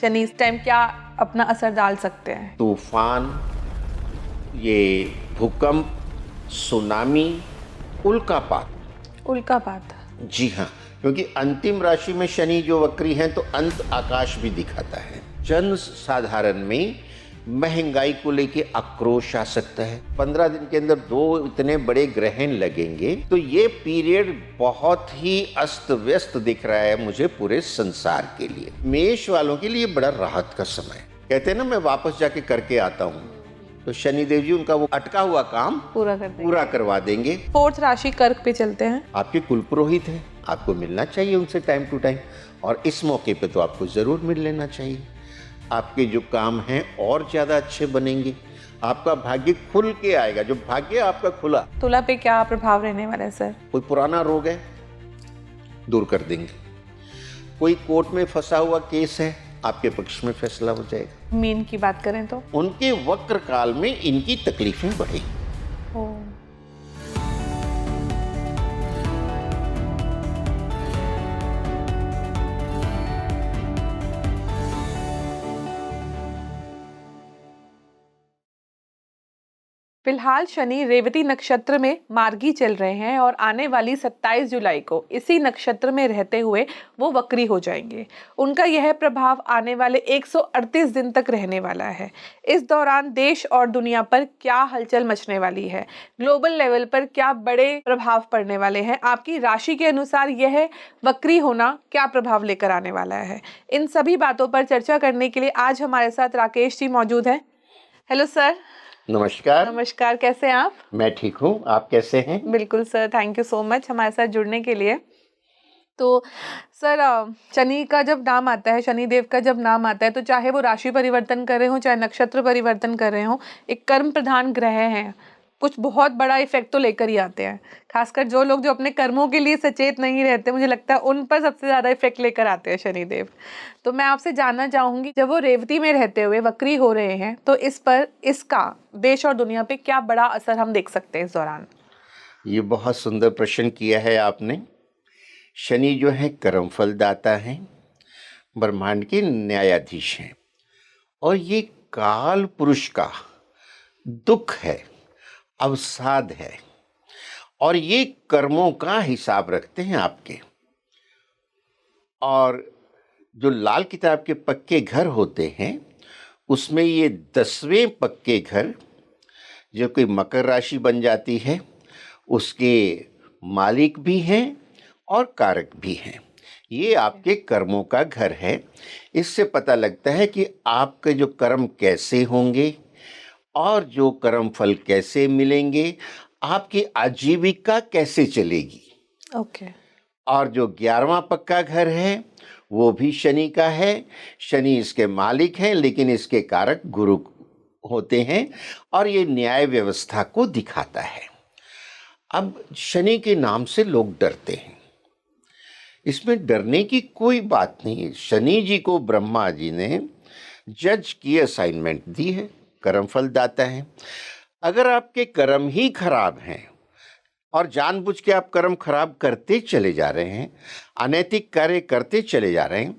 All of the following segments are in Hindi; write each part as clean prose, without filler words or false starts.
शनि इस टाइम क्या अपना असर डाल सकते हैं? तूफान, ये भूकंप, सुनामी, उल्कापात। उल्कापात। जी हाँ, क्योंकि अंतिम राशि में शनि जो वक्री हैं तो अंत आकाश भी दिखाता है। जन साधारण में महंगाई को लेके आक्रोश आ सकता है। 15 दिन के अंदर 2 इतने बड़े ग्रहण लगेंगे, तो ये पीरियड बहुत ही अस्त व्यस्त दिख रहा है मुझे पूरे संसार के लिए। मेष वालों के लिए बड़ा राहत का समय। कहते हैं ना, मैं वापस जाके करके आता हूँ, तो शनिदेव जी उनका वो अटका हुआ काम पूरा करवा देंगे। 4th राशि कर्क पे चलते हैं। आपके कुल पुरोहित हैं, आपको मिलना चाहिए उनसे टाइम टू टाइम, और इस मौके पे तो आपको ज़रूर मिल लेना चाहिए। आपके जो काम हैं और ज़्यादा अच्छे बनेंगे, आपका भाग्य खुल के आएगा। जो भाग्य आपका खुला, तुला पे क्या प्रभाव रहने वाला है सर? कोई पुराना रोग है, दूर कर देंगे। कोई कोर्ट में फंसा हुआ केस है, आपके पक्ष में फैसला हो जाएगा। मीन की बात करें तो उनके वक्र काल में इनकी तकलीफें बढ़ेंगी। फिलहाल शनि रेवती नक्षत्र में मार्गी चल रहे हैं और आने वाली 27 जुलाई को इसी नक्षत्र में रहते हुए वो वक्री हो जाएंगे। उनका यह प्रभाव आने वाले 138 दिन तक रहने वाला है। इस दौरान देश और दुनिया पर क्या हलचल मचने वाली है, ग्लोबल लेवल पर क्या बड़े प्रभाव पड़ने वाले हैं, आपकी राशि के अनुसार यह वक्री होना क्या प्रभाव लेकर आने वाला है, इन सभी बातों पर चर्चा करने के लिए आज हमारे साथ राकेश जी मौजूद हैं। Hello sir. नमस्कार। नमस्कार, कैसे हैं आप? मैं ठीक हूँ, आप कैसे हैं? बिल्कुल sir, thank you so much हमारे साथ जुड़ने के लिए। तो सर, शनि का जब नाम आता है, शनि देव का जब नाम आता है, तो चाहे वो राशि परिवर्तन कर रहे हो, चाहे नक्षत्र परिवर्तन कर रहे हो, एक कर्म प्रधान ग्रह हैं, कुछ बहुत बड़ा इफेक्ट तो लेकर ही आते हैं। खासकर जो लोग जो अपने कर्मों के लिए सचेत नहीं रहते, मुझे लगता है उन पर सबसे ज़्यादा इफेक्ट लेकर आते हैं शनिदेव। तो मैं आपसे जानना चाहूँगी, जब वो रेवती में रहते हुए वक्री हो रहे हैं, तो इस पर इसका देश और दुनिया पे क्या बड़ा असर हम देख सकते हैं इस दौरान? ये बहुत सुंदर प्रश्न किया है आपने। शनि जो है कर्मफल दाता है, ब्रह्मांड के न्यायाधीश हैं, और ये काल पुरुष का दुख है, अवसाद है, और ये कर्मों का हिसाब रखते हैं आपके। और जो लाल किताब के पक्के घर होते हैं, उसमें ये 10वें पक्के घर जो कोई मकर राशि बन जाती है, उसके मालिक भी हैं और कारक भी हैं। ये आपके कर्मों का घर है। इससे पता लगता है कि आपके जो कर्म कैसे होंगे और जो कर्म फल कैसे मिलेंगे, आपकी आजीविका कैसे चलेगी। ओके। और जो 11वां पक्का घर है वो भी शनि का है। शनि इसके मालिक हैं, लेकिन इसके कारक गुरु होते हैं, और ये न्याय व्यवस्था को दिखाता है। अब शनि के नाम से लोग डरते हैं, इसमें डरने की कोई बात नहीं है। शनि जी को ब्रह्मा जी ने जज की असाइनमेंट दी है, कर्मफल दाता है। अगर आपके कर्म ही खराब हैं और जानबूझ के आप कर्म खराब करते चले जा रहे हैं, अनैतिक कार्य करते चले जा रहे हैं,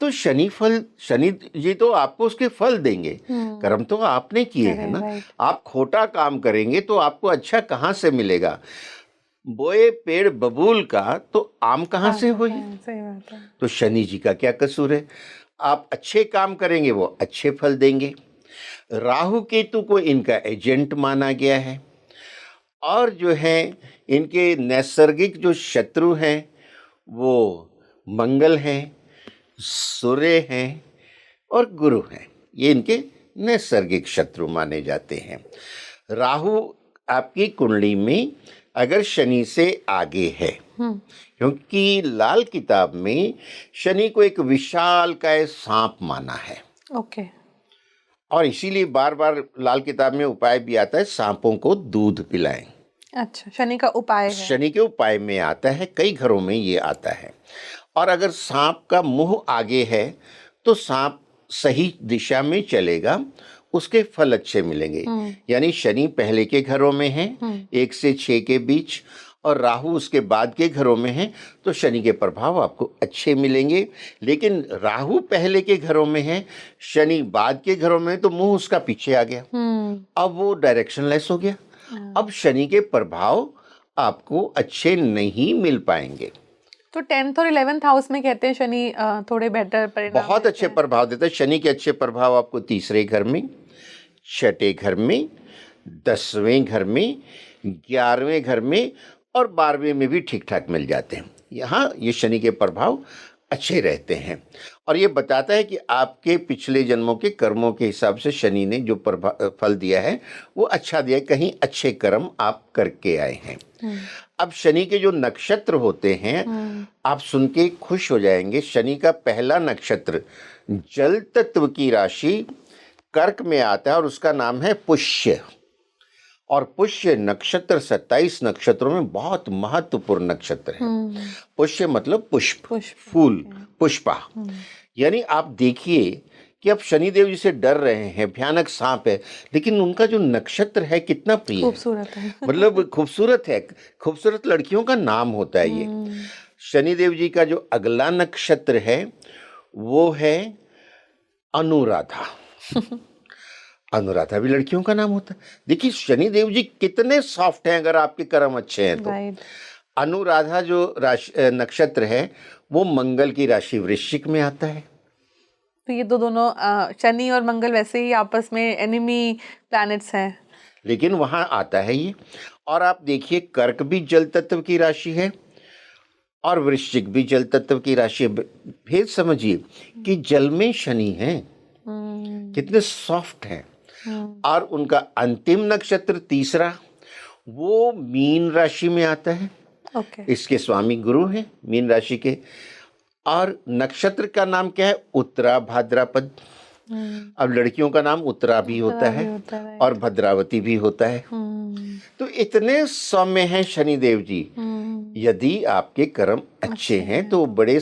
तो शनि जी तो आपको उसके फल देंगे। कर्म तो आपने किए हैं ना। आप खोटा काम करेंगे तो आपको अच्छा कहाँ से मिलेगा? बोए पेड़ बबूल का तो आम कहाँ से हुई? सही बात है। तो शनि जी का क्या कसूर है? आप अच्छे काम करेंगे वो अच्छे फल देंगे। राहु केतु को इनका एजेंट माना गया है, और जो है इनके नैसर्गिक जो शत्रु हैं वो मंगल हैं, सूर्य हैं और गुरु हैं। ये इनके नैसर्गिक शत्रु माने जाते हैं। राहु आपकी कुंडली में अगर शनि से आगे है, क्योंकि लाल किताब में शनि को एक विशालकाय सांप माना है। ओके। और इसीलिए बार बार लाल किताब में उपाय भी आता है, सांपों को दूध पिलाएं। अच्छा, शनि का उपाय है। शनि के उपाय में आता है, कई घरों में ये आता है। और अगर सांप का मुंह आगे है तो सांप सही दिशा में चलेगा, उसके फल अच्छे मिलेंगे। यानी शनि पहले के घरों में है, 1 से 6 के बीच, और राहु उसके बाद के घरों में है तो शनि के प्रभाव आपको अच्छे मिलेंगे। लेकिन राहु पहले के घरों में है, शनि बाद के घरों में, तो मुंह उसका पीछे आ गया, अब वो डायरेक्शनलेस हो गया। अब शनि के प्रभाव आपको अच्छे नहीं मिल पाएंगे। तो 10th और 11th हाउस में कहते हैं शनि थोड़े बेटर परिणाम बहुत देते अच्छे हैं। प्रभाव देता है। शनि के अच्छे प्रभाव आपको तीसरे घर में, छठे घर में, 10वें घर में, 11वें घर में और 12वें में भी ठीक ठाक मिल जाते हैं। यहाँ ये शनि के प्रभाव अच्छे रहते हैं और ये बताता है कि आपके पिछले जन्मों के कर्मों के हिसाब से शनि ने जो फल दिया है वो अच्छा दिया है, कहीं अच्छे कर्म आप करके आए हैं। अब शनि के जो नक्षत्र होते हैं आप सुन के खुश हो जाएंगे। शनि का पहला नक्षत्र जल तत्व की राशि कर्क में आता है और उसका नाम है पुष्य। और पुष्य नक्षत्र 27 नक्षत्रों में बहुत महत्वपूर्ण नक्षत्र है। पुष्य मतलब पुष्प, फूल, पुष्पा। यानी आप देखिए कि आप शनिदेव जी से डर रहे हैं, भयानक सांप है, लेकिन उनका जो नक्षत्र है कितना प्रिय है, खूबसूरत है। मतलब खूबसूरत है। खूबसूरत लड़कियों का नाम होता है ये। शनिदेव जी का जो अगला नक्षत्र है वो है अनुराधा। अनुराधा भी लड़कियों का नाम होता है। देखिए शनिदेव जी कितने सॉफ्ट हैं अगर आपके कर्म अच्छे हैं तो। अनुराधा जो नक्षत्र है वो मंगल की राशि वृश्चिक में आता है। तो ये दोनों शनि और मंगल वैसे ही आपस में एनिमी प्लैनेट्स हैं, लेकिन वहां आता है ये। और आप देखिए कर्क भी जल तत्व की राशि है और वृश्चिक भी जल तत्व की राशि है। भेद समझिए कि जल में शनि है, कितने सॉफ्ट हैं। और उनका अंतिम नक्षत्र तीसरा वो मीन राशि में आता है। इसके स्वामी गुरु हैं मीन राशि के। और नक्षत्र का नाम क्या है? उत्तरा भाद्रापद। अब लड़कियों का नाम उत्तरा भी होता है और भद्रावती भी होता है। तो इतने सौम्य हैं शनिदेव जी। यदि आपके कर्म अच्छे हैं तो बड़े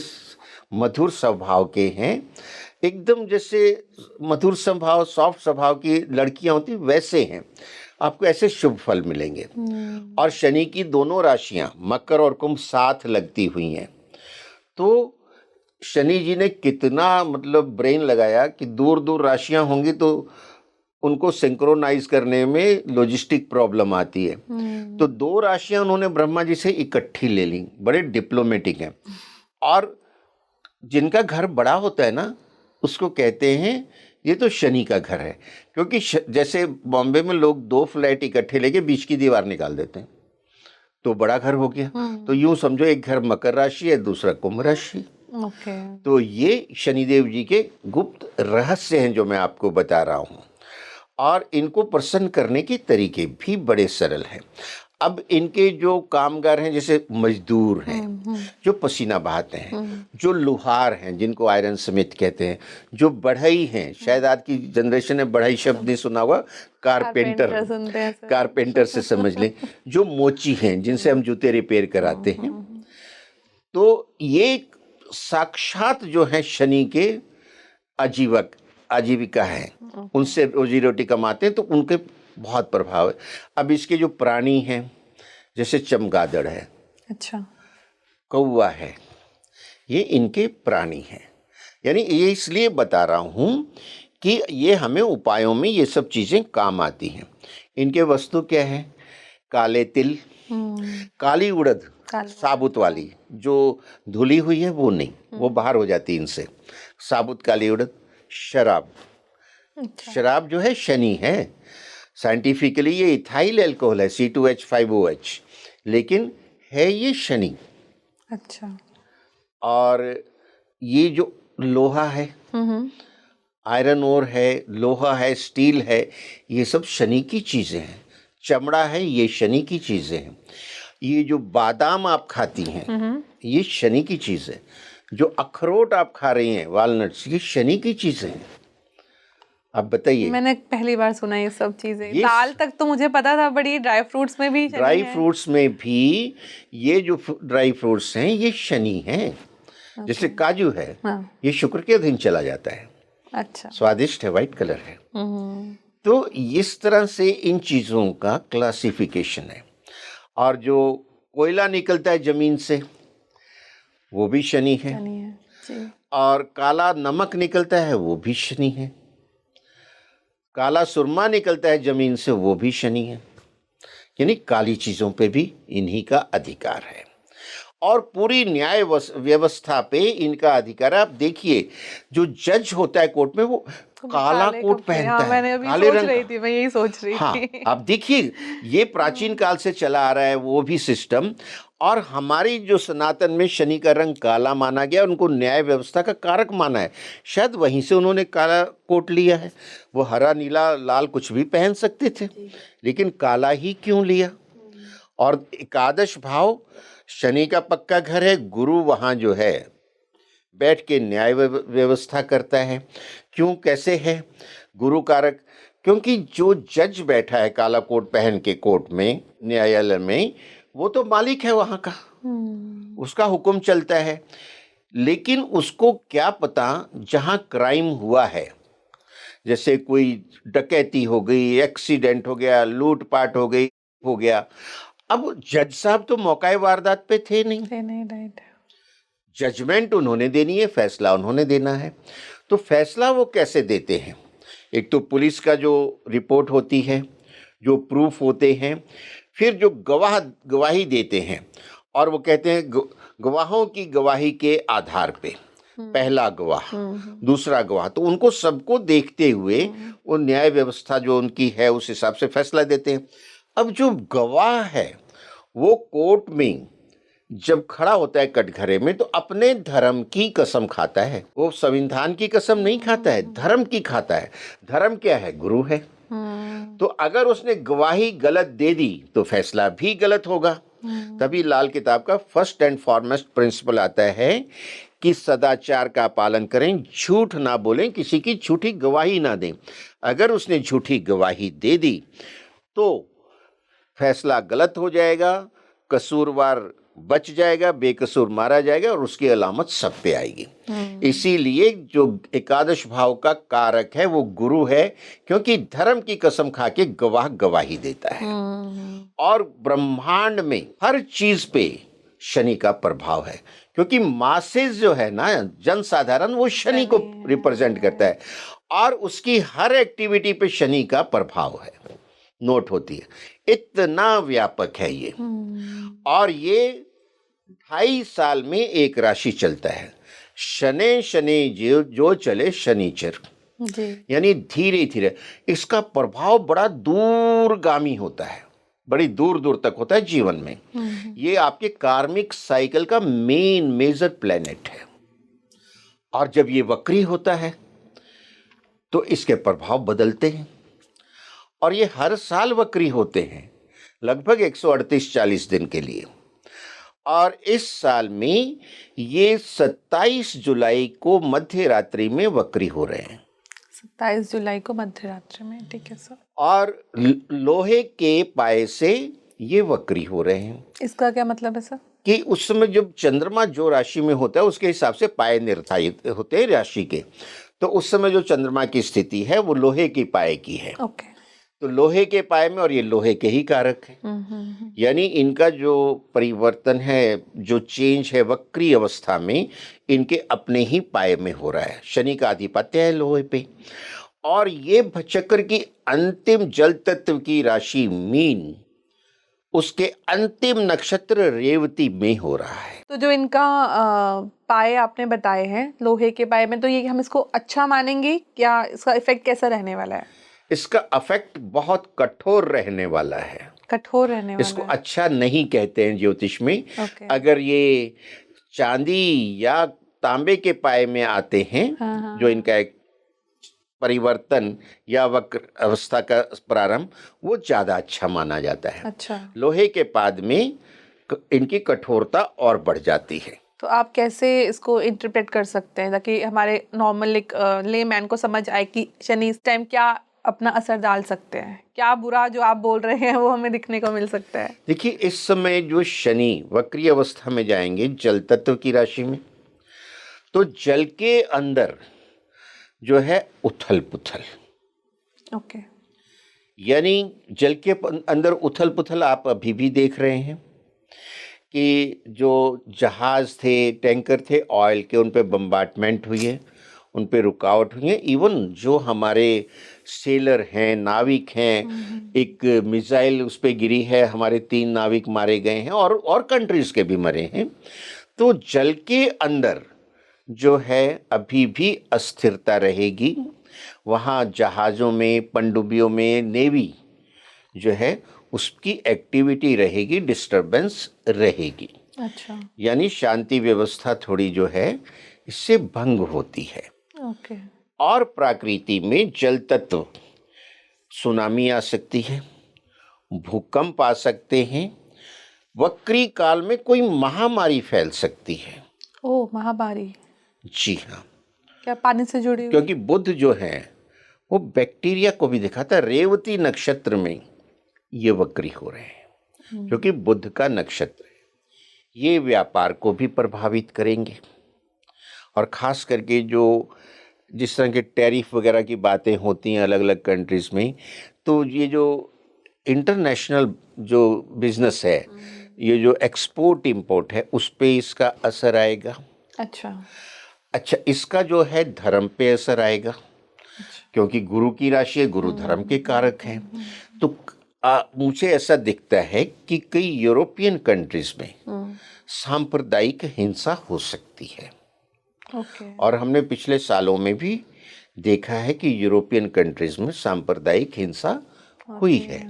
मधुर स्वभाव के हैं, एकदम जैसे मधुर स्वभाव सॉफ्ट स्वभाव की लड़कियां होती वैसे हैं। आपको ऐसे शुभ फल मिलेंगे। और शनि की दोनों राशियां मकर और कुंभ साथ लगती हुई हैं, तो शनि जी ने कितना मतलब ब्रेन लगाया कि दूर दूर राशियां होंगी तो उनको सिंक्रोनाइज करने में लॉजिस्टिक प्रॉब्लम आती है। तो दो राशियां उन्होंने ब्रह्मा जी से इकट्ठी ले ली। बड़े डिप्लोमेटिक हैं। और जिनका घर बड़ा होता है ना उसको कहते हैं ये तो शनि का घर है, क्योंकि जैसे बॉम्बे में लोग 2 फ्लैट इकट्ठे लेके बीच की दीवार निकाल देते हैं तो बड़ा घर हो गया। तो यूं समझो एक घर मकर राशि है, दूसरा कुंभ राशि। तो ये शनिदेव जी के गुप्त रहस्य हैं जो मैं आपको बता रहा हूं। और इनको प्रसन्न करने के तरीके भी बड़े सरल हैं। अब इनके जो कामगार हैं, जैसे मजदूर हैं जो पसीना बहाते हैं, जो लोहार हैं जिनको आयरन स्मिथ कहते हैं, जो बढ़ई हैं, शायद आज की जनरेशन ने बढ़ई शब्द नहीं सुना हुआ, कारपेंटर से समझ लें, जो मोची हैं जिनसे हम जूते रिपेयर कराते हैं। तो ये साक्षात जो है शनि के आजीविका है, उनसे रोजी रोटी कमाते हैं, तो उनके बहुत प्रभाव है। अब इसके जो प्राणी हैं जैसे चमगादड़ है, अच्छा, कौवा है, ये इनके प्राणी हैं। यानी ये इसलिए बता रहा हूं कि ये हमें उपायों में ये सब चीजें काम आती हैं। इनके वस्तु क्या है? काले तिल, काली उड़द, साबुत वाली, जो धुली हुई है वो नहीं, वो बाहर हो जाती इनसे। साबुत काली उड़द, शराब। शराब जो है शनि है। साइंटिफिकली ये इथाइल अल्कोहल है, C2H5OH, लेकिन है ये शनि। अच्छा। और ये जो लोहा है, आयरन ओर है, लोहा है, स्टील है, ये सब शनि की चीजें हैं। चमड़ा है, ये शनि की चीजें हैं। ये जो बादाम आप खाती हैं ये शनि की चीज है। जो अखरोट आप खा रही हैं, वालनट्स, ये शनि की चीजें हैं। आप बताइए। मैंने पहली बार सुना ये सब चीजें। दाल तक तो मुझे पता था, बड़ी ड्राई फ्रूट्स में भी ड्राई फ्रूट्स में भी ये जो ड्राई फ्रूट्स हैं ये शनि हैं। जैसे काजू है, ये शुक्र के अधीन चला जाता है। अच्छा, स्वादिष्ट है, व्हाइट कलर है। तो इस तरह से इन चीजों का क्लासिफिकेशन है। और जो कोयला निकलता है जमीन से, वो भी शनि है। शनि है जी। और काला नमक निकलता है, वो भी शनि है। काला सुरमा निकलता है जमीन से, वो भी शनि है। यानी काली चीजों पे भी इन्हीं का अधिकार है और पूरी न्याय व्यवस्था पे इनका अधिकार है। आप देखिए, जो जज होता है कोर्ट में, वो तो वो काला काले कोट कपड़े, पहनता हाँ है, मैंने अभी काले सोच रंग रही का। थी, मैं यही सोच रही हाँ, थी। आप देखिए, ये प्राचीन काल से चला आ रहा है वो भी सिस्टम। और हमारी जो सनातन में शनि का रंग काला माना गया, उनको न्याय व्यवस्था का कारक माना है, शायद वहीं से उन्होंने काला कोट लिया है। वो हरा नीला लाल कुछ भी पहन सकते थे, लेकिन काला ही क्यों लिया? और एकादश भाव शनि का पक्का घर है, गुरु वहाँ जो है बैठ के न्याय व्यवस्था करता है। क्यों, कैसे है गुरु कारक? क्योंकि जो जज बैठा है काला कोट पहन के कोर्ट में, न्यायालय में, वो तो मालिक है वहाँ का, उसका हुक्म चलता है। लेकिन उसको क्या पता जहाँ क्राइम हुआ है, जैसे कोई डकैती हो गई, एक्सीडेंट हो गया, लूटपाट हो गया। अब जज साहब तो मौका वारदात पे थे नहीं, राइट। जजमेंट उन्होंने देनी है, फैसला उन्होंने देना है। तो फैसला वो कैसे देते हैं? एक तो पुलिस का जो रिपोर्ट होती है, जो प्रूफ होते हैं, फिर जो गवाही देते हैं, और वो कहते हैं गवाहों की गवाही के आधार पे, पहला गवाह, दूसरा गवाह, तो उनको सबको देखते हुए वो न्याय व्यवस्था जो उनकी है उस हिसाब से फैसला देते हैं। अब जो गवाह है वो कोर्ट में जब खड़ा होता है कटघरे में, तो अपने धर्म की कसम खाता है। वो संविधान की कसम नहीं खाता है, धर्म की खाता है। धर्म क्या है? गुरु है। तो अगर उसने गवाही गलत दे दी तो फैसला भी गलत होगा। तभी लाल किताब का फर्स्ट एंड फॉरमोस्ट प्रिंसिपल आता है कि सदाचार का पालन करें, झूठ ना बोलें, किसी की झूठी गवाही ना दें। अगर उसने झूठी गवाही दे दी तो फैसला गलत हो जाएगा, कसूरवार बच जाएगा, बेकसूर मारा जाएगा और उसकी अलामत सब पे आएगी। इसीलिए जो एकादश भाव का कारक है वो गुरु है, क्योंकि धर्म की कसम खा के गवाह गवाही देता है। और ब्रह्मांड में हर चीज पे शनि का प्रभाव है, क्योंकि मासेस जो है ना, जनसाधारण, वो शनि को रिप्रेजेंट करता है और उसकी हर एक्टिविटी पे शनि का प्रभाव है, नोट होती है। इतना व्यापक है ये। और ये 2.5 साल में एक राशि चलता है। शनि जो चले शनिचर, यानी धीरे धीरे इसका प्रभाव बड़ा दूरगामी होता है, बड़ी दूर दूर तक होता है जीवन में। ये आपके कार्मिक साइकिल का मेजर प्लेनेट है। और जब ये वक्री होता है तो इसके प्रभाव बदलते हैं, और ये हर साल वक्री होते हैं, लगभग 138-40 दिन के लिए। और इस साल में ये 27 जुलाई को मध्य रात्रि में वक्री हो रहे हैं। 27 जुलाई को मध्य रात्रि में, ठीक है सर। और लोहे के पाए से ये वक्री हो रहे हैं। इसका क्या मतलब है सर? कि उस समय जब चंद्रमा जो राशि में होता है उसके हिसाब से पाए निर्धारित होते हैं राशि के। तो उस समय जो चंद्रमा की स्थिति है वो लोहे की पाए की है। ओके। तो लोहे के पाए में, और ये लोहे के ही कारक है, यानी इनका जो परिवर्तन है, जो चेंज है वक्री अवस्था में, इनके अपने ही पाए में हो रहा है। शनि का आधिपत्य है लोहे पे, और ये चक्र की अंतिम जल तत्व की राशि मीन, उसके अंतिम नक्षत्र रेवती में हो रहा है। तो जो इनका पाए आपने बताए हैं लोहे के पाए में, तो ये हम इसको अच्छा मानेंगे या इसका इफेक्ट कैसा रहने वाला है? इसका इफेक्ट बहुत कठोर रहने वाला है। कठोर रहने वाला इसको है। अच्छा नहीं कहते हैं ज्योतिष में। ओके। अगर ये चांदी या तांबे के पाए में आते हैं, जो इनका एक परिवर्तन या वक्र अवस्था का प्रारंभ, वो ज्यादा अच्छा माना जाता है। अच्छा। लोहे के पाद में इनकी कठोरता और बढ़ जाती है। तो आप कैसे इसको इंटरप्रेट कर सकते हैं ताकि हमारे नॉर्मल एक लेमैन को समझ आए कि शनि इस टाइम क्या अपना असर डाल सकते हैं? क्या बुरा जो आप बोल रहे हैं वो हमें दिखने को मिल सकता है? देखिए, इस समय जो शनि वक्री अवस्था में जाएंगे जल तत्व की राशि में, तो जल के अंदर जो है उथल पुथल। ओके। यानी जल के अंदर उथल पुथल आप अभी भी देख रहे हैं। कि जो जहाज थे, टैंकर थे ऑयल के, उन पे बम्बार्डमेंट हुई है, उन पे रुकावट हुई है। इवन जो हमारे सेलर हैं, नाविक हैं, एक मिसाइल उस पे गिरी है, हमारे 3 नाविक मारे गए हैं और कंट्रीज के भी मरे हैं। तो जल के अंदर जो है अभी भी अस्थिरता रहेगी। वहाँ जहाज़ों में, पनडुब्बियों में, नेवी जो है उसकी एक्टिविटी रहेगी, डिस्टरबेंस रहेगी। अच्छा। यानी शांति व्यवस्था थोड़ी जो है इससे भंग होती है। ओके। और प्रकृति में जल तत्व, सुनामी आ सकती है, भूकंप आ सकते हैं, वक्री काल में कोई महामारी फैल सकती है। ओह, महामारी। जी हाँ, क्या पानी से जुड़ी हुई? क्योंकि बुध जो है वो बैक्टीरिया को भी दिखाता है। रेवती नक्षत्र में ये वक्री हो रहे हैं क्योंकि बुध का नक्षत्र है। ये व्यापार को भी प्रभावित करेंगे और खास करके जो जिस तरह के टैरिफ वगैरह की बातें होती हैं अलग अलग कंट्रीज में, तो ये जो इंटरनेशनल जो बिजनेस है, ये जो एक्सपोर्ट इंपोर्ट है, उस पे इसका असर आएगा। अच्छा, इसका जो है धर्म पे असर आएगा क्योंकि गुरु की राशि है, गुरु धर्म के कारक हैं। तो मुझे ऐसा दिखता है कि कई यूरोपियन कंट्रीज में सांप्रदायिक हिंसा हो सकती है। और हमने पिछले सालों में भी देखा है कि यूरोपियन कंट्रीज में सांप्रदायिक हिंसा हुई है।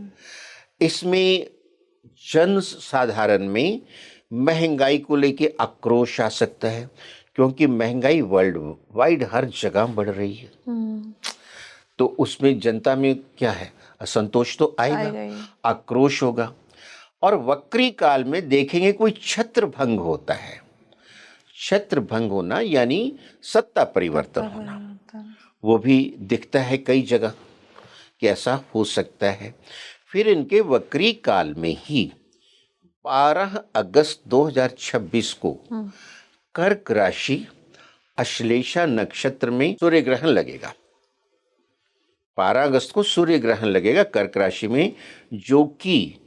इसमें जन साधारण में महंगाई को लेके आक्रोश आ सकता है क्योंकि महंगाई वर्ल्ड वाइड हर जगह बढ़ रही है। तो उसमें जनता में क्या है, असंतोष तो आएगा, आक्रोश होगा। और वक्री काल में देखेंगे कोई छत्र भंग होता है। छत्र भंग होना यानी सत्ता परिवर्तन होना, वो भी दिखता है कई जगह कि ऐसा हो सकता है। फिर इनके वक्री काल में ही 12 अगस्त 2026 को कर्क राशि अश्लेषा नक्षत्र में सूर्य ग्रहण लगेगा। 12 अगस्त को सूर्य ग्रहण लगेगा कर्क राशि में, जो कि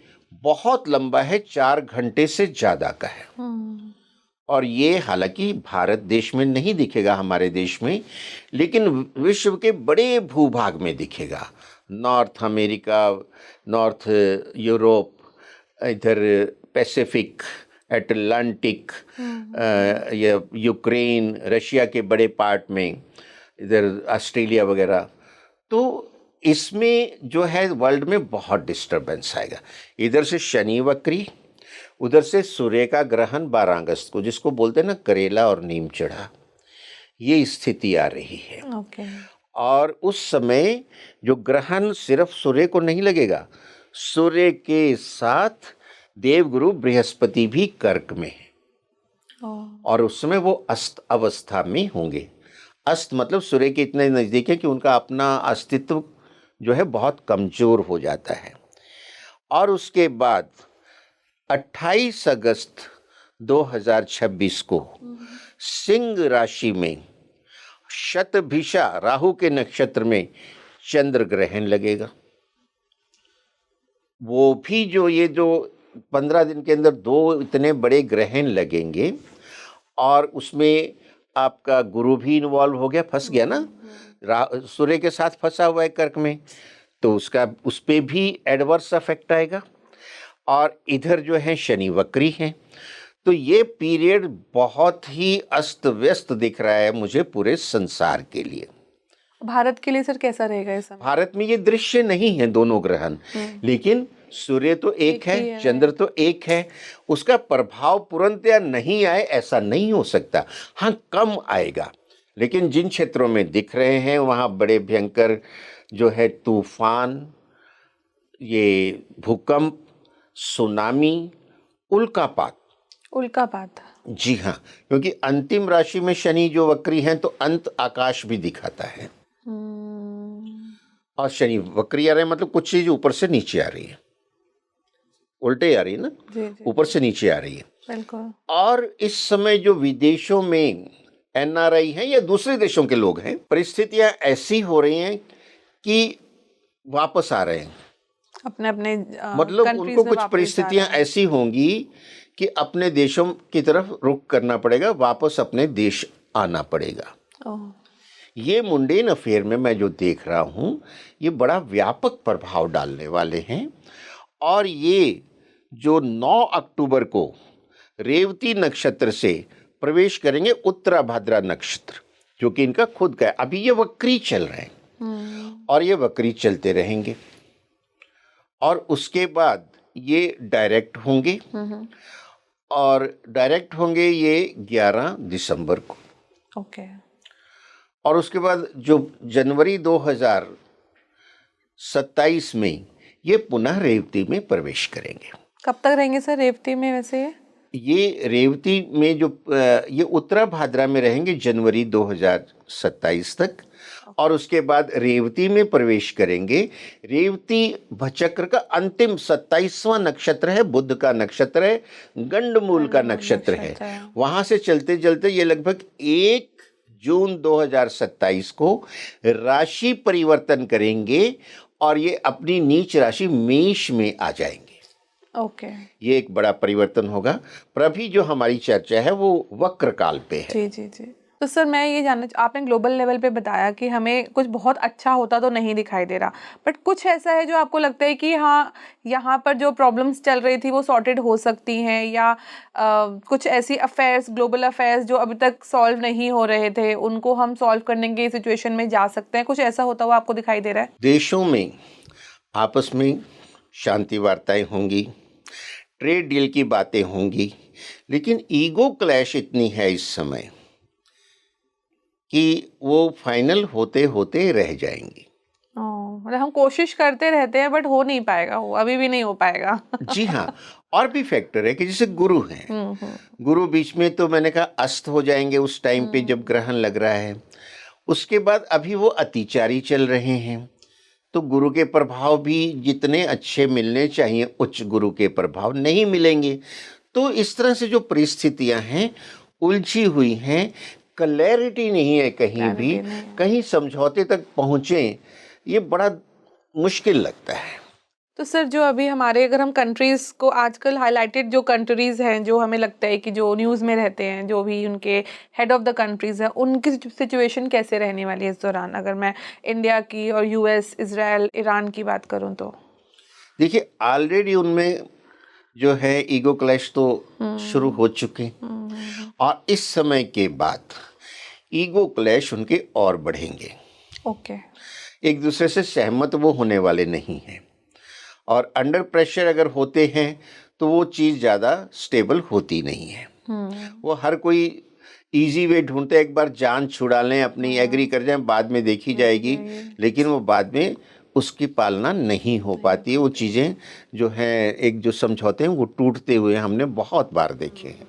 बहुत लंबा है, 4 घंटे से ज्यादा का है। और ये हालांकि भारत देश में नहीं दिखेगा, हमारे देश में, लेकिन विश्व के बड़े भूभाग में दिखेगा। नॉर्थ अमेरिका, नॉर्थ यूरोप, इधर पैसिफिक, अटलांटिक, यूक्रेन, रशिया के बड़े पार्ट में, इधर ऑस्ट्रेलिया वगैरह। तो इसमें जो है वर्ल्ड में बहुत डिस्टरबेंस आएगा। इधर से शनि वक्री, उधर से सूर्य का ग्रहण 12 अगस्त को, जिसको बोलते हैं ना करेला और नीम चढ़ा, ये स्थिति आ रही है। और उस समय जो ग्रहण सिर्फ सूर्य को नहीं लगेगा, सूर्य के साथ देवगुरु बृहस्पति भी कर्क में है और उस समय वो अस्त अवस्था में होंगे। अस्त मतलब सूर्य के इतने नजदीक है कि उनका अपना अस्तित्व जो है बहुत कमजोर हो जाता है। और उसके बाद 28 अगस्त 2026 को सिंह राशि में शतभिषा राहु के नक्षत्र में चंद्र ग्रहण लगेगा। वो भी जो ये जो 15 दिन के अंदर 2 इतने बड़े ग्रहण लगेंगे और उसमें आपका गुरु भी इन्वॉल्व हो गया, फंस गया ना, सूर्य के साथ फंसा हुआ है कर्क में, तो उसका उस पे भी एडवर्स इफेक्ट आएगा। और इधर जो है शनि वक्री हैं। तो ये पीरियड बहुत ही अस्त व्यस्त दिख रहा है मुझे पूरे संसार के लिए। भारत के लिए सर कैसा रहेगा इस समय? भारत में ये दृश्य नहीं है दोनों ग्रहण, लेकिन सूर्य तो एक है, चंद्र तो एक है। उसका प्रभाव तुरंत या नहीं आए ऐसा नहीं हो सकता, हाँ कम आएगा। लेकिन जिन क्षेत्रों में दिख रहे हैं वहाँ बड़े भयंकर जो है तूफान, ये भूकंप, सुनामी, उल्कापात। जी हाँ, क्योंकि अंतिम राशि में शनि जो वक्री हैं तो अंत आकाश भी दिखाता है। और शनि वक्री आ रहे हैं मतलब कुछ चीज ऊपर से नीचे आ रही है, उल्टे आ रही है ना, ऊपर से नीचे आ रही है। बिल्कुल। और इस समय जो विदेशों में एनआरआई हैं या दूसरे देशों के लोग हैं, परिस्थितियां ऐसी हो रही हैं कि वापस आ रहे हैं अपने अपने मतलब उनको कुछ परिस्थितियां ऐसी होंगी कि अपने देशों की तरफ रुख करना पड़ेगा, वापस अपने देश आना पड़ेगा। ओह, ये मुंडेन अफेयर में मैं जो देख रहा हूँ, ये बड़ा व्यापक प्रभाव डालने वाले हैं। और ये जो 9 अक्टूबर को रेवती नक्षत्र से प्रवेश करेंगे उत्तराभाद्रा नक्षत्र, जो कि इनका खुद का है। अभी ये वक्री चल रहे हैं और ये वक्री चलते रहेंगे, और उसके बाद ये डायरेक्ट होंगे, और डायरेक्ट होंगे ये 11 दिसंबर को। ओके। और उसके बाद जो जनवरी 2027 में ये पुनः रेवती में प्रवेश करेंगे। कब तक रहेंगे सर रेवती में वैसे ये रेवती में जो ये उत्तराभाद्रा में रहेंगे जनवरी 2027 तक, और उसके बाद रेवती में प्रवेश करेंगे। रेवती भचक्र का अंतिम 27वां नक्षत्र है, बुध का नक्षत्र है, गंडमूल का नक्षत्र है। वहां से चलते चलते ये लगभग 1 जून 2027 को राशि परिवर्तन करेंगे, और ये अपनी नीच राशि मेष में आ जाएंगे। ओके। ये एक बड़ा परिवर्तन होगा। पर अभी जो हमारी चर्चा है वो वक्र काल पे है। जी जी जी। तो सर मैं ये जानना आपने ग्लोबल लेवल पे बताया कि हमें कुछ बहुत अच्छा होता तो नहीं दिखाई दे रहा, बट कुछ ऐसा है जो आपको लगता है कि हाँ यहाँ पर जो प्रॉब्लम्स चल रही थी वो सॉर्टेड हो सकती हैं, या कुछ ऐसी अफेयर्स, ग्लोबल अफेयर्स जो अभी तक सॉल्व नहीं हो रहे थे उनको हम सॉल्व करने की सिचुएशन में जा सकते हैं, कुछ ऐसा होता हुआ आपको दिखाई दे रहा है? देशों में आपस में शांति वार्ताएं होंगी, ट्रेड डील की बातें होंगी, लेकिन ईगो क्लैश इतनी है इस समय कि वो फाइनल होते होते रह जाएंगी। मतलब हम कोशिश करते रहते हैं बट हो नहीं पाएगा, वो अभी भी नहीं हो पाएगा। जी हाँ। और भी फैक्टर है कि जैसे गुरु हैं, गुरु बीच में तो मैंने कहा अस्त हो जाएंगे उस टाइम पे जब ग्रहण लग रहा है। उसके बाद अभी वो अतिचारी चल रहे हैं, तो गुरु के प्रभाव भी जितने अच्छे मिलने चाहिए उच्च गुरु के प्रभाव नहीं मिलेंगे। तो इस तरह से जो परिस्थितियां हैं उलझी हुई हैं, क्लैरिटी नहीं है कहीं भी, कहीं समझौते तक पहुंचे ये बड़ा मुश्किल लगता है। तो सर जो अभी हमारे, अगर हम कंट्रीज को आजकल हाईलाइटेड जो कंट्रीज हैं जो हमें लगता है कि जो न्यूज़ में रहते हैं, जो भी उनके हेड ऑफ द कंट्रीज हैं, उनकी सिचुएशन कैसे रहने वाली है इस दौरान, अगर मैं इंडिया की और यूएस, इजराइल, ईरान की बात करूं तो? देखिए ऑलरेडी उनमें जो है ईगो क्लैश तो शुरू हो चुके, और इस समय के बाद ईगो क्लैश उनके और बढ़ेंगे। ओके। एक दूसरे से सहमत वो होने वाले नहीं हैं, और अंडर प्रेशर अगर होते हैं तो वो चीज़ ज़्यादा स्टेबल होती नहीं है। वो हर कोई इजी वे ढूंढते, एक बार जान छुड़ा लें अपनी, एग्री कर जाएं, बाद में देखी जाएगी, लेकिन वो बाद में उसकी पालना नहीं हो पाती है। वो चीज़ें जो हैं, एक जो समझौते हैं वो टूटते हुए हमने बहुत बार देखे हैं।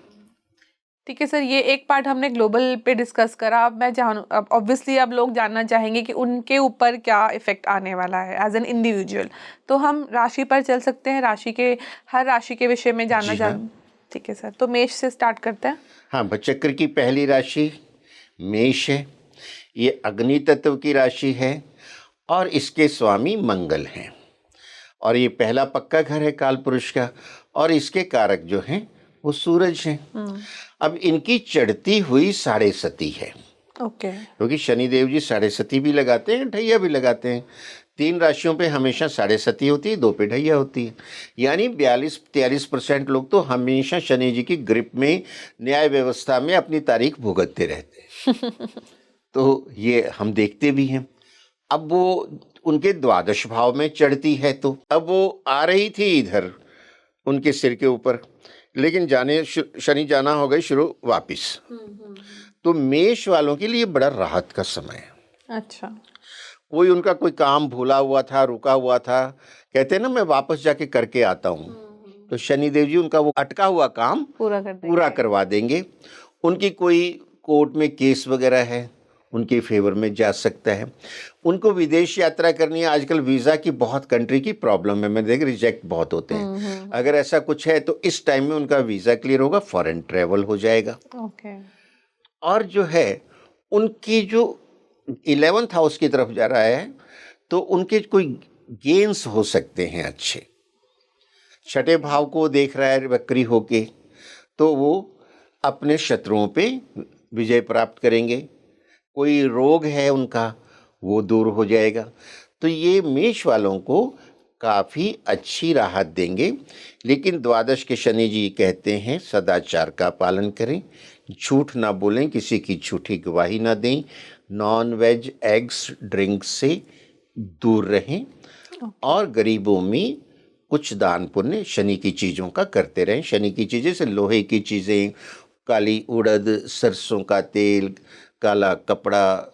ठीक है सर, ये एक पार्ट हमने ग्लोबल पे डिस्कस करा। अब मैं जानूँ, अब ऑब्वियसली अब लोग जानना चाहेंगे कि उनके ऊपर क्या इफेक्ट आने वाला है एज एन इंडिविजुअल। तो हम राशि पर चल सकते हैं, राशि के हर राशि के विषय में जानना चाहें? ठीक है सर, तो मेष से स्टार्ट करते हैं। हाँ, चक्र की पहली राशि मेष है। ये अग्नि तत्व की राशि है और इसके स्वामी मंगल हैं, और ये पहला पक्का घर है काल पुरुष का, और इसके कारक जो हैं वो सूरज हैं। अब इनकी चढ़ती हुई 7.5 है। ओके। क्योंकि शनिदेव जी 7.5 भी लगाते हैं, ढैया भी लगाते हैं। 3 राशियों पे हमेशा 7.5 होती है, 2 पे ढैया होती है। यानी 42-43% लोग तो हमेशा शनि जी की ग्रिप में, न्याय व्यवस्था में अपनी तारीख भुगतते रहते हैं। तो ये हम देखते भी हैं। अब वो उनके द्वादश भाव में चढ़ती है, तो अब वो आ रही थी इधर उनके सिर के ऊपर, लेकिन शनि जाना हो गई शुरू वापिस। तो मेष वालों के लिए बड़ा राहत का समय है। अच्छा। कोई उनका कोई काम भूला हुआ था, रुका हुआ था, कहते हैं ना मैं वापस जाके करके आता हूँ, तो शनिदेव जी उनका वो अटका हुआ काम पूरा करवा देंगे। उनकी कोई कोर्ट में केस वगैरह है, उनके फेवर में जा सकता है। उनको विदेश यात्रा करनी है, आजकल वीज़ा की बहुत कंट्री की प्रॉब्लम है, मैं देख रिजेक्ट बहुत होते हैं। अगर ऐसा कुछ है तो इस टाइम में उनका वीज़ा क्लियर होगा, फॉरेन ट्रेवल हो जाएगा। ओके। और जो है उनकी जो 11th हाउस की तरफ जा रहा है, तो उनके कोई गेन्स हो सकते हैं अच्छे। छठे भाव को देख रहा है वक्री होके, तो वो अपने शत्रुओं पे विजय प्राप्त करेंगे। कोई रोग है उनका, वो दूर हो जाएगा। तो ये मेष वालों को काफ़ी अच्छी राहत देंगे। लेकिन द्वादश के शनि जी कहते हैं सदाचार का पालन करें, झूठ ना बोलें, किसी की झूठी गवाही ना दें, नॉन वेज एग्स ड्रिंक से दूर रहें और गरीबों में कुछ दान पुण्य शनि की चीज़ों का करते रहें। शनि की चीज़ें से लोहे की चीज़ें, काली उड़द, सरसों का तेल, काला कपड़ा,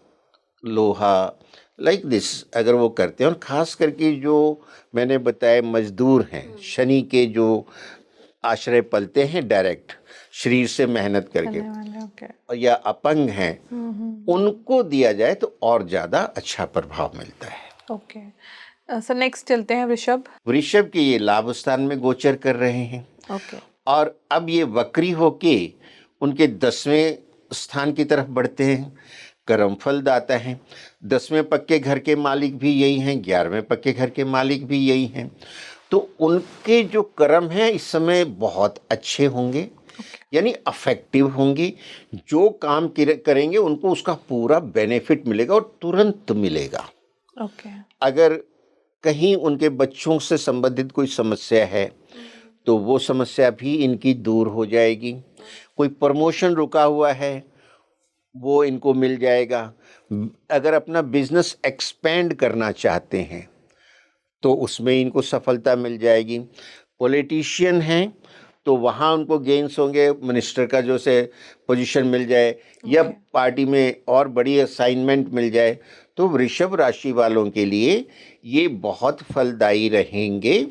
लोहा, लाइक दिस अगर वो करते हैं। और ख़ास करके जो मैंने बताया मजदूर हैं, शनि के जो आश्रय पलते हैं डायरेक्ट शरीर से मेहनत करके, और या अपंग हैं, उनको दिया जाए तो और ज़्यादा अच्छा प्रभाव मिलता है। ओके सर, नेक्स्ट चलते हैं वृषभ। वृषभ के ये लाभ स्थान में गोचर कर रहे हैं। ओके। और अब ये वक्री होके उनके 10वें स्थान की तरफ बढ़ते हैं। कर्म फल दाता है। 10वें पक्के घर के मालिक भी यही हैं, 11वें पक्के घर के मालिक भी यही हैं। तो उनके जो कर्म हैं इस समय बहुत अच्छे होंगे, यानी अफेक्टिव होंगे। जो काम करेंगे उनको उसका पूरा बेनिफिट मिलेगा और तुरंत मिलेगा। ओके। अगर कहीं उनके बच्चों से संबंधित कोई समस्या है तो वो समस्या भी इनकी दूर हो जाएगी। कोई प्रमोशन रुका हुआ है वो इनको मिल जाएगा। अगर अपना बिजनेस एक्सपेंड करना चाहते हैं तो उसमें इनको सफलता मिल जाएगी। पॉलिटिशियन हैं तो वहाँ उनको गेन्स होंगे, मिनिस्टर का जो से पोजीशन मिल जाए या पार्टी में और बड़ी असाइनमेंट मिल जाए। तो वृषभ राशि वालों के लिए ये बहुत फलदायी रहेंगे।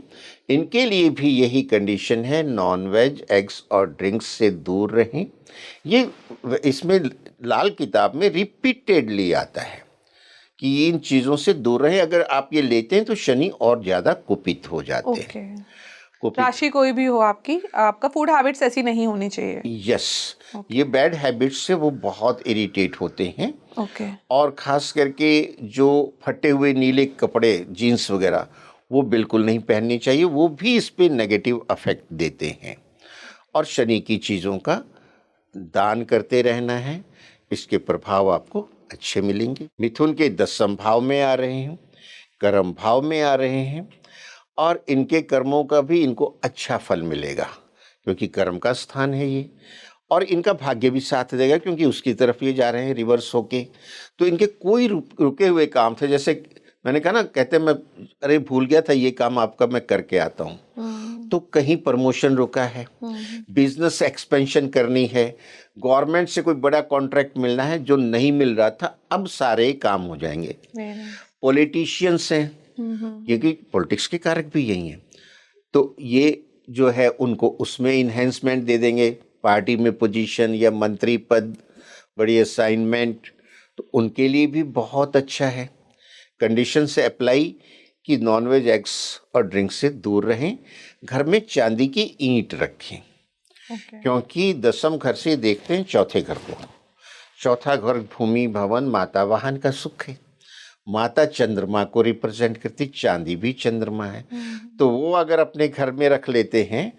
इनके लिए भी यही कंडीशन है, नॉन वेज एग्स और ड्रिंक्स से दूर रहें। ये इसमें लाल किताब में रिपीटेडली आता है कि इन चीज़ों से दूर रहें। अगर आप ये लेते हैं तो शनि और ज़्यादा कुपित हो जाते हैं। राशि कोई भी हो आपकी, आपका फूड हैबिट्स ऐसी नहीं होनी चाहिए। यस, ये बैड हैबिट्स से वो बहुत इरिटेट होते हैं। और ख़ास करके जो फटे हुए नीले कपड़े, जीन्स वगैरह, वो बिल्कुल नहीं पहननी चाहिए। वो भी इस पे नेगेटिव अफेक्ट देते हैं। और शनि की चीज़ों का दान करते रहना है, इसके प्रभाव आपको अच्छे मिलेंगे। मिथुन के 10वें भाव में आ रहे हैं, कर्म भाव में आ रहे हैं और इनके कर्मों का भी इनको अच्छा फल मिलेगा क्योंकि कर्म का स्थान है ये। और इनका भाग्य भी साथ देगा क्योंकि उसकी तरफ ये जा रहे हैं रिवर्स होके। तो इनके कोई रुके हुए काम थे, जैसे मैंने कहा ना, कहते मैं अरे भूल गया था ये काम आपका, मैं करके आता हूँ। तो कहीं प्रमोशन रुका है, बिजनेस एक्सपेंशन करनी है, गवर्नमेंट से कोई बड़ा कॉन्ट्रैक्ट मिलना है जो नहीं मिल रहा था, अब सारे काम हो जाएंगे। पॉलिटिशियंस हैं क्योंकि पॉलिटिक्स के कारक भी यही हैं, तो ये जो है उनको उसमें इन्हेंसमेंट दे देंगे, पार्टी में पोजीशन या मंत्री पद, बड़ी असाइनमेंट, तो उनके लिए भी बहुत अच्छा है। कंडीशन से अप्लाई कि नॉनवेज एग्स और ड्रिंक से दूर रहें। घर में चांदी की ईंट रखें क्योंकि 10वें घर से देखते हैं 4थे घर को। 4था घर भूमि, भवन, माता, वाहन का सुख है। माता चंद्रमा को रिप्रेजेंट करती, चांदी भी चंद्रमा है। तो वो अगर अपने घर में रख लेते हैं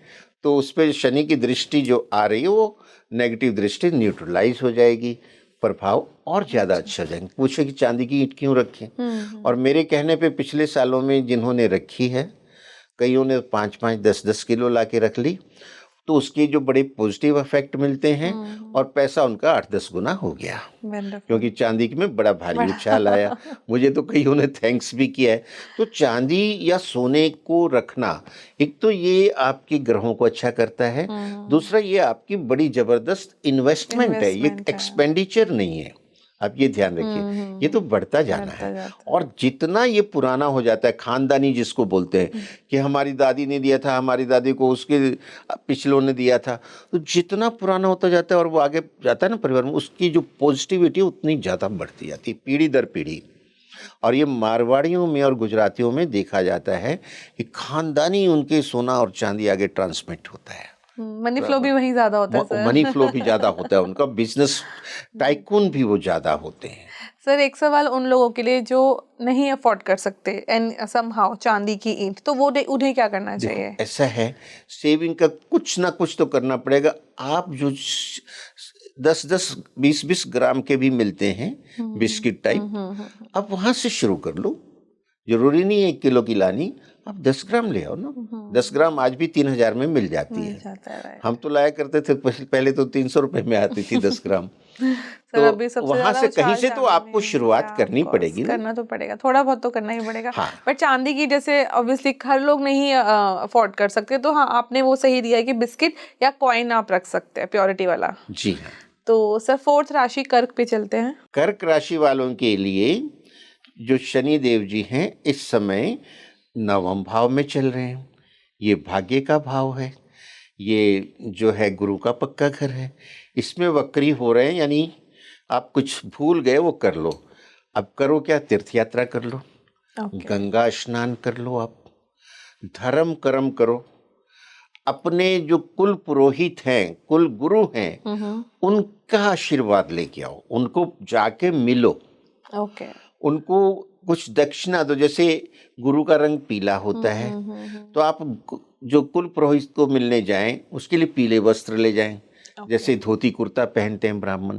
तो उस पर शनि की दृष्टि जो आ रही है वो नेगेटिव दृष्टि न्यूट्रलाइज हो जाएगी, प्रभाव और ज़्यादा अच्छा जाएंगे। पूछे कि चांदी की ईंट क्यों रखें? और मेरे कहने पे पिछले सालों में जिन्होंने रखी है, कईयों ने 5-5, 10-10 किलो ला के रख ली, तो उसके जो बड़े पॉजिटिव इफेक्ट मिलते हैं और पैसा उनका 8-10 गुना हो गया क्योंकि चांदी में बड़ा भारी उछाल आया। मुझे तो कईयों ने थैंक्स भी किया है। तो चांदी या सोने को रखना, एक तो ये आपके ग्रहों को अच्छा करता है, दूसरा ये आपकी बड़ी जबरदस्त इन्वेस्टमेंट है, ये एक्सपेंडिचर नहीं है। आप ये ध्यान रखिए, ये तो बढ़ता जाना है। और जितना ये पुराना हो जाता है, खानदानी जिसको बोलते हैं कि हमारी दादी ने दिया था, हमारी दादी को उसके पिछलों ने दिया था, तो जितना पुराना होता जाता है और वो आगे जाता है ना परिवार में, उसकी जो पॉजिटिविटी उतनी ज़्यादा बढ़ती जाती है पीढ़ी दर पीढ़ी। और ये मारवाड़ियों में और गुजरातियों में देखा जाता है कि खानदानी उनके सोना और चांदी आगे ट्रांसमिट होता है। मनी फ्लो भी वहीं ज्यादा होता है सर। मनी फ्लो भी ज्यादा होता है उनका, बिजनेस टाइकून भी वो ज्यादा होते हैं। सर एक सवाल उन लोगों के लिए जो नहीं अफोर्ड कर सकते एंड समहाउ चांदी की ईंट, तो वो उन्हें क्या करना देखो चाहिए? ऐसा है, सेविंग का कुछ ना कुछ तो करना पड़ेगा। आप जो 10-10 20-20 ग्राम के भी मिलते हैं बिस्किट टाइप, आप वहां से शुरू कर लो। जरूरी नहीं है 1 किलो की लानी, आप 10 ग्राम ले आओ ना। 10 ग्राम आज भी 3,000 में मिल जाती मिल है। जाता है, राइट। हम तो लाया करते थे, पहले तो 300 रुपए में आती थी 10 ग्राम। सर तो अभी सबसे वहां ज्यादा से कहीं उछाल से तो चांदी आपको में शुरुआत है, करनी ऑफ कोर्स पड़ेगी ना। करना तो पड़ेगा, थोड़ा बहुत तो करना ही पड़ेगा। हाँ बट चांदी की जैसे ऑब्वियसली हर लोग नहीं अफोर्ड कर सकते, तो हाँ आपने वो सही दिया है कि बिस्किट या कॉइन आप रख सकते हैं प्योरिटी वाला। जी हाँ। तो सर फोर्थ राशि कर्क पे चलते हैं। कर्क राशि वालों के लिए जो शनि देव जी हैं इस समय नवम भाव में चल रहे हैं। ये भाग्य का भाव है, ये जो है गुरु का पक्का घर है। इसमें वक्री हो रहे हैं, यानी आप कुछ भूल गए वो कर लो। अब करो क्या, तीर्थ यात्रा कर लो, ओके। गंगा स्नान कर लो, आप धर्म कर्म करो। अपने जो कुल पुरोहित हैं, कुल गुरु हैं, उनका आशीर्वाद लेके आओ, उनको जाके मिलो, ओके। उनको कुछ दक्षिणा दो। जैसे गुरु का रंग पीला होता है, तो आप जो कुल पुरोहित को मिलने जाएं उसके लिए पीले वस्त्र ले जाएं। जैसे धोती कुर्ता पहनते हैं ब्राह्मण,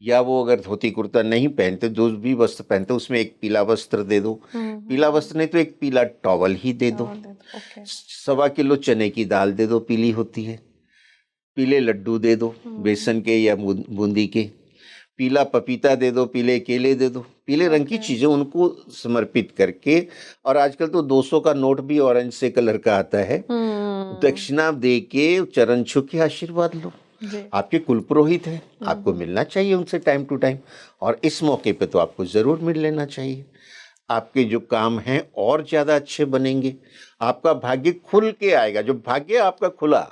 या वो अगर धोती कुर्ता नहीं पहनते, जो भी वस्त्र पहनते, उसमें एक पीला वस्त्र दे दो। पीला वस्त्र नहीं तो एक पीला टॉवल ही दे दो। ओके। 1.25 किलो चने की दाल दे दो, पीली होती है। पीले लड्डू दे दो, बेसन के या बूंदी के। पीला पपीता दे दो, पीले केले दे दो। पीले रंग की चीजें उनको समर्पित करके, और आजकल तो 200 का नोट भी ऑरेंज से कलर का आता है, दक्षिणा दे के चरण छू के आशीर्वाद लो। आपके कुल पुरोहित हैं, आपको मिलना चाहिए उनसे टाइम टू टाइम, और इस मौके पे तो आपको जरूर मिल लेना चाहिए। आपके जो काम हैं और ज्यादा अच्छे बनेंगे, आपका भाग्य खुल के आएगा। जो भाग्य आपका खुला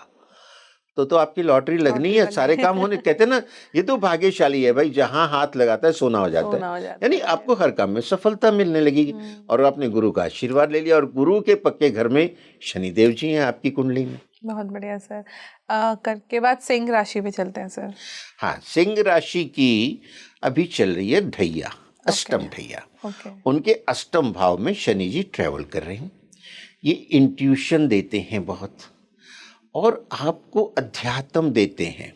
तो आपकी लॉटरी लगनी है, सारे काम होने। कहते हैं ना, ये तो भाग्यशाली है भाई, जहां हाथ लगाता है सोना हो जाता है। यानी आपको हर काम में सफलता मिलने लगेगी। और आपने गुरु का आशीर्वाद ले लिया, और गुरु के पक्के घर में शनिदेव जी हैं आपकी कुंडली में। बहुत बढ़िया सर। कर्क के बाद सिंह राशि पे चलते हैं सर। हाँ, सिंह राशि की अभी चल रही है ढैया, अष्टम ढैया। उनके अष्टम भाव में शनि जी ट्रेवल कर रहे हैं। ये इंट्यूशन देते हैं बहुत, और आपको अध्यात्म देते हैं।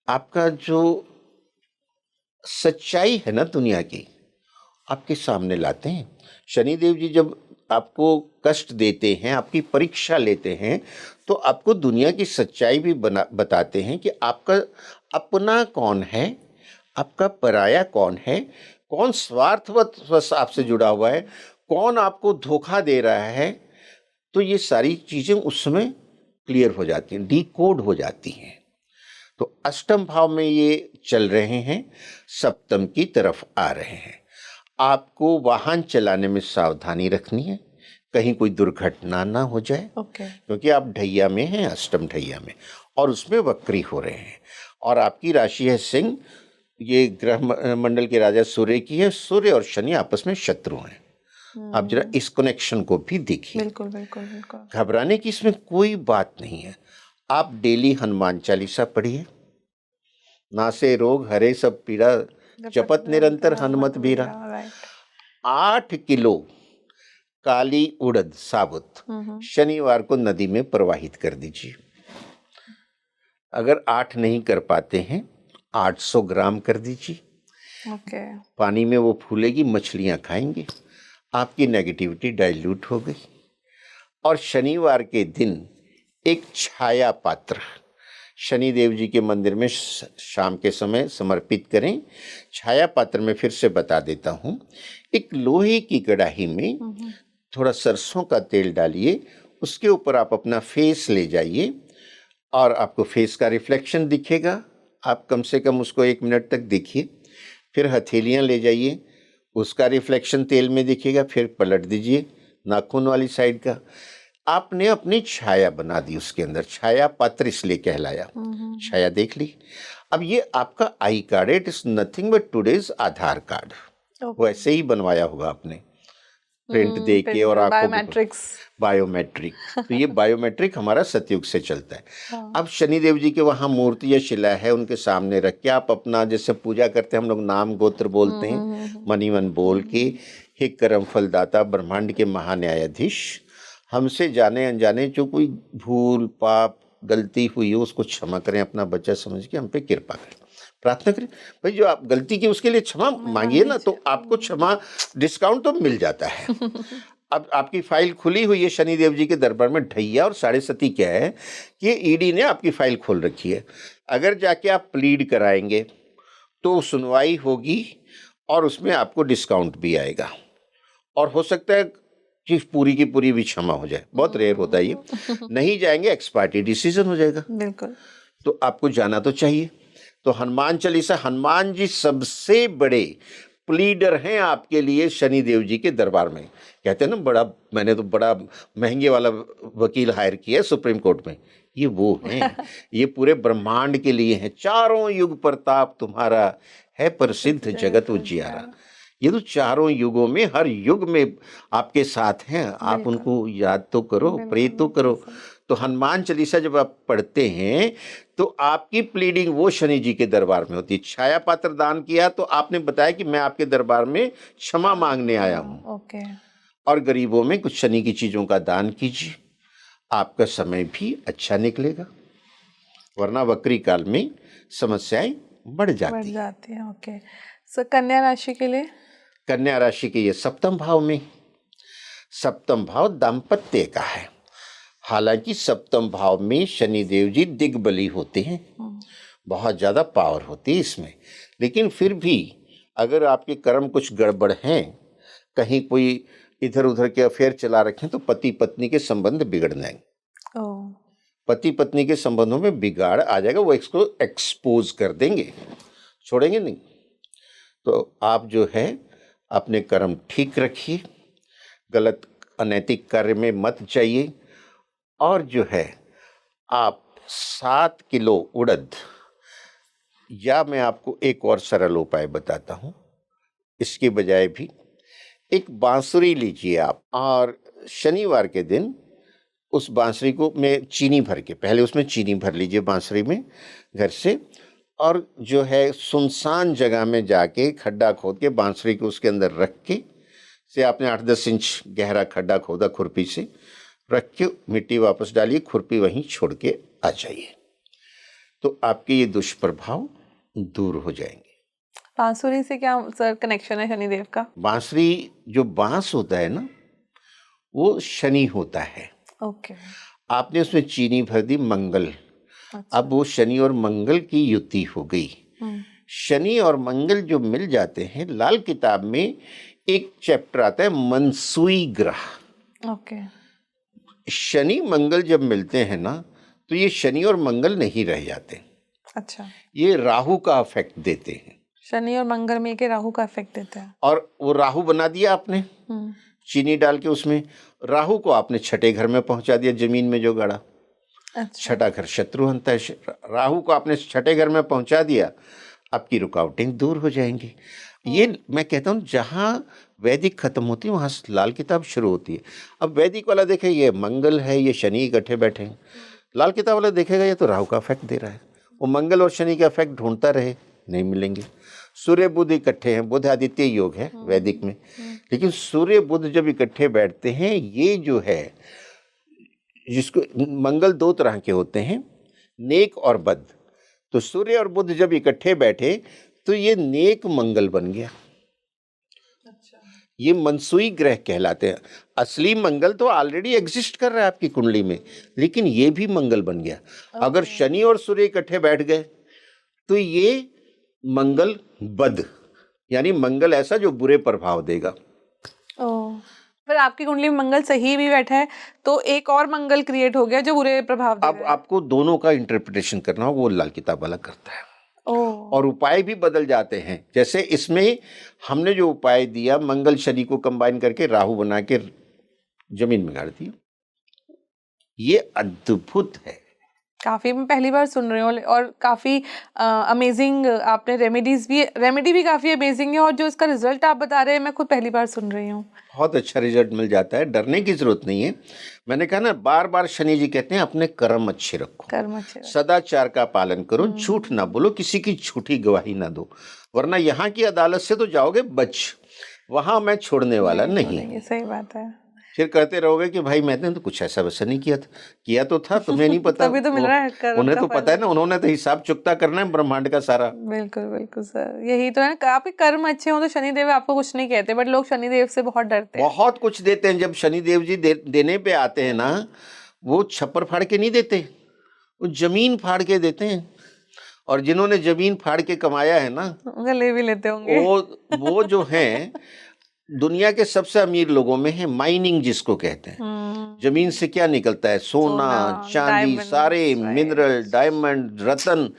आपका जो सच्चाई है ना दुनिया की, आपके सामने लाते हैं। शनिदेव जी जब आपको कष्ट देते हैं, आपकी परीक्षा लेते हैं, तो आपको दुनिया की सच्चाई भी बताते हैं कि आपका अपना कौन है, आपका पराया कौन है, कौन स्वार्थवश आपसे जुड़ा हुआ है, कौन आपको धोखा दे रहा है। तो ये सारी चीजें उस समय क्लियर हो जाती हैं, डीकोड हो जाती हैं। तो अष्टम भाव में ये चल रहे हैं, सप्तम की तरफ आ रहे हैं। आपको वाहन चलाने में सावधानी रखनी है, कहीं कोई दुर्घटना ना हो जाए। क्योंकि आप ढैया में हैं, अष्टम ढैया में, और उसमें वक्री हो रहे हैं। और आपकी राशि है सिंह, ये ग्रह मंडल के राजा सूर्य की है। सूर्य और शनि आपस में शत्रु हैं। आप जरा इस कनेक्शन को भी देखिए। बिल्कुल बिल्कुल बिल्कुल। घबराने की इसमें कोई बात नहीं है। आप डेली हनुमान चालीसा पढ़िए। नासे रोग हरे सब पीड़ा, जपत निरंतर हनुमत बीरा। 8 किलो काली उड़द साबुत शनिवार को नदी में प्रवाहित कर दीजिए। अगर 8 नहीं कर पाते हैं, 800 ग्राम कर दीजिए। पानी में वो फूलेगी, मछलियां खाएंगे, आपकी नेगेटिविटी डाइल्यूट हो गई। और शनिवार के दिन एक छाया पात्र शनि देव जी के मंदिर में शाम के समय समर्पित करें। छाया पात्र में फिर से बता देता हूं, एक लोहे की कढ़ाई में थोड़ा सरसों का तेल डालिए, उसके ऊपर आप अपना फेस ले जाइए, और आपको फेस का रिफ्लेक्शन दिखेगा। आप कम से कम उसको 1 मिनट तक देखिए। फिर हथेलियां ले जाइए, उसका रिफ्लेक्शन तेल में दिखेगा। फिर पलट दीजिए नाखून वाली साइड का। आपने अपनी छाया बना दी उसके अंदर। छाया पात्र इसलिए कहलाया। छाया देख ली। अब ये आपका I card, it is nothing but today's Aadhaar card. वैसे ही बनवाया होगा आपने। प्रिंट दे के और आंखों के बायोमेट्रिक्स। बायोमेट्रिक। तो ये बायोमेट्रिक हमारा सतयुग से चलता है। हाँ। अब शनिदेव जी के वहाँ मूर्ति या शिला है, उनके सामने रख के आप अपना जैसे पूजा करते हैं हम लोग, नाम गोत्र बोलते हैं, मनीवन बोल के, हे कर्म फलदाता ब्रह्मांड के महान्यायाधीश, हमसे जाने अनजाने जो कोई भूल पाप गलती हुई हो उसको क्षमा करें, अपना बच्चा समझ के हम पे कृपा करें, प्रार्थना करें। भाई जो आप गलती की उसके लिए क्षमा मांगिए ना, तो आपको क्षमा डिस्काउंट तो मिल जाता है। अब आपकी फाइल खुली हुई है शनिदेव जी के दरबार में, ढैया और साढ़े सती क्या है कि ईडी ने आपकी फाइल खोल रखी है। अगर जाके आप प्लीड कराएंगे तो सुनवाई होगी और उसमें आपको डिस्काउंट भी आएगा, और हो सकता है कि पूरी की पूरी भी क्षमा हो जाए, बहुत रेयर होता है ये। नहीं जाएंगे एक्सपार्टी डिसीजन हो जाएगा। बिल्कुल। तो आपको जाना तो चाहिए। तो हनुमान चालीसा, हनुमान जी सबसे बड़े प्लीडर हैं आपके लिए शनिदेव जी के दरबार में। कहते हैं ना बड़ा, मैंने तो बड़ा महंगे वाला वकील हायर किया है सुप्रीम कोर्ट में, ये वो हैं। ये पूरे ब्रह्मांड के लिए हैं। चारों युग प्रताप तुम्हारा है, प्रसिद्ध जगत उजियारा। ये तो चारों युगों में, हर युग में आपके साथ हैं। आप उनको याद तो करो, प्रे तो करो। तो हनुमान चालीसा जब आप पढ़ते हैं तो आपकी प्लीडिंग वो शनि जी के दरबार में होती है। छाया पात्र दान किया तो आपने बताया कि मैं आपके दरबार में क्षमा मांगने आया हूँ। ओके। और गरीबों में कुछ शनि की चीजों का दान कीजिए, आपका समय भी अच्छा निकलेगा, वरना वक्री काल में समस्याएं बढ़ जाती हैं। ओके सर, कन्या राशि के लिए? कन्या राशि के ये सप्तम भाव में, सप्तम भाव दाम्पत्य का है। हालांकि सप्तम भाव में शनिदेव जी दिग्बली होते हैं, बहुत ज़्यादा पावर होती है इसमें, लेकिन फिर भी अगर आपके कर्म कुछ गड़बड़ हैं, कहीं कोई इधर उधर के अफेयर चला रखें, तो पति पत्नी के संबंध बिगड़ जाएंगे। पति पत्नी के संबंधों में बिगाड़ आ जाएगा, वो इसको एक्सपोज कर देंगे, छोड़ेंगे नहीं। तो आप जो है अपने कर्म ठीक रखिए, गलत अनैतिक कार्य में मत जाइए, और जो है आप 7 किलो उड़द, या मैं आपको एक और सरल उपाय बताता हूँ, इसके बजाय भी एक बांसुरी लीजिए आप, और शनिवार के दिन उस बांसुरी को में चीनी भर के, पहले उसमें चीनी भर लीजिए बांसुरी में घर से, और जो है सुनसान जगह में जाके खड्डा खोद के बांसुरी को उसके अंदर रख के, से आपने 8-10 इंच गहरा खड्डा खोदा, खुरपी से रख के मिट्टी वापस डालिए, खुरपी वहीं छोड़ के आ जाइए, तो आपके ये दुष्प्रभाव दूर हो जाएंगे। बांसुरी से क्या सर कनेक्शन है शनिदेव का? बांसुरी, जो बांस होता है ना, वो शनि होता है। ओके। आपने उसमें चीनी भर दी, मंगल। अच्छा। अब वो शनि और मंगल की युति हो गई। शनि और मंगल जो मिल जाते हैं, लाल किताब में एक चैप्टर आता है मनसूई ग्रह। ओके। शनि मंगल जब मिलते हैं ना, तो ये शनि और मंगल नहीं रह जाते। अच्छा। ये राहु का अफेक्ट देते हैं। शनि और मंगल में के राहु का इफेक्ट देता है, और वो राहु बना दिया आपने चीनी डाल के उसमें, राहु को आपने छठे घर में पहुंचा दिया, जमीन में जो गाड़ा। अच्छा। छठा घर शत्रु हंता है, राहु को आपने छठे घर में पहुंचा दिया, आपकी रुकावटें दूर हो जाएंगी। ये मैं कहता हूँ, जहाँ वैदिक खत्म होती है वहाँ लाल किताब शुरू होती है। अब वैदिक वाला देखे ये मंगल है, ये शनि इकट्ठे बैठे हैं, लाल किताब वाला देखेगा ये तो राहु का इफेक्ट दे रहा है, वो मंगल और शनि का इफेक्ट ढूंढता रहे, नहीं मिलेंगे। सूर्य बुध इकट्ठे हैं, बुध आदित्य योग है वैदिक में, लेकिन सूर्य बुध जब इकट्ठे बैठते हैं, ये जो है जिसको मंगल 2 तरह के होते हैं, नेक और बद। तो सूर्य और बुध जब इकट्ठे बैठे तो ये नेक मंगल बन गया। अच्छा। ये मनसूई ग्रह कहलाते हैं। असली मंगल तो ऑलरेडी एग्जिस्ट कर रहा है आपकी कुंडली में, लेकिन ये भी मंगल बन गया। अगर शनि और सूर्य इकट्ठे बैठ गए तो ये मंगल बद, यानी मंगल ऐसा जो बुरे प्रभाव देगा। पर आपकी कुंडली में मंगल सही भी बैठा है तो एक और मंगल क्रिएट हो गया जो बुरे प्रभाव दे रहा है। अब आपको दोनों का इंटरप्रिटेशन करना होगा, वो लाल किताब वाला करता है। और उपाय भी बदल जाते हैं। जैसे इसमें हमने जो उपाय दिया, मंगल शनि को कंबाइन करके राहु बना के जमीन में गाड़ दिया, ये अद्भुत है। काफ़ी मैं पहली बार सुन रही हूँ और काफ़ी अमेजिंग आपने रेमेडी भी काफ़ी अमेजिंग है और जो इसका रिजल्ट आप बता रहे हैं मैं खुद पहली बार सुन रही हूँ। बहुत अच्छा रिजल्ट मिल जाता है, डरने की जरूरत नहीं है। मैंने कहा ना, बार बार शनि जी कहते हैं अपने कर्म अच्छे रखो, कर्म अच्छे रखो। सदाचार का पालन करो, झूठ ना बोलो, किसी की झूठी गवाही ना दो, वरना यहाँ की अदालत से तो जाओगे बच, वहां मैं छोड़ने वाला नहीं। छोड़ेंगे, सही बात है। फिर कहते रहोगे कि भाई मैंने तो कुछ ऐसा वैसा नहीं किया था, किया तो था, तुम्हें नहीं पता। तभी तो मिल रहा है कर्म उन्हें का तो फल। पता है ना, उन्होंने तो हिसाब चुकता करना है ब्रह्मांड का सारा। बिल्कुल बिल्कुल सर, यही तो है ना, आपके कर्म अच्छे हो तो शनिदेव आपको कुछ नहीं कहते, बट लोग शनिदेव से बहुत डरते हैं। बहुत कुछ देते हैं। जब शनिदेव जी देने पे आते हैं ना, वो छप्पर फाड़ के नहीं देते, वो जमीन फाड़ के देते हैं। और जिन्होंने जमीन फाड़ के कमाया है ना, गले भी लेते होंगे। वो जो हैं दुनिया के सबसे अमीर लोगों में है। माइनिंग जिसको कहते हैं, जमीन से क्या निकलता है, सोना, चांदी, सारे मिनरल, डायमंड, रत्न,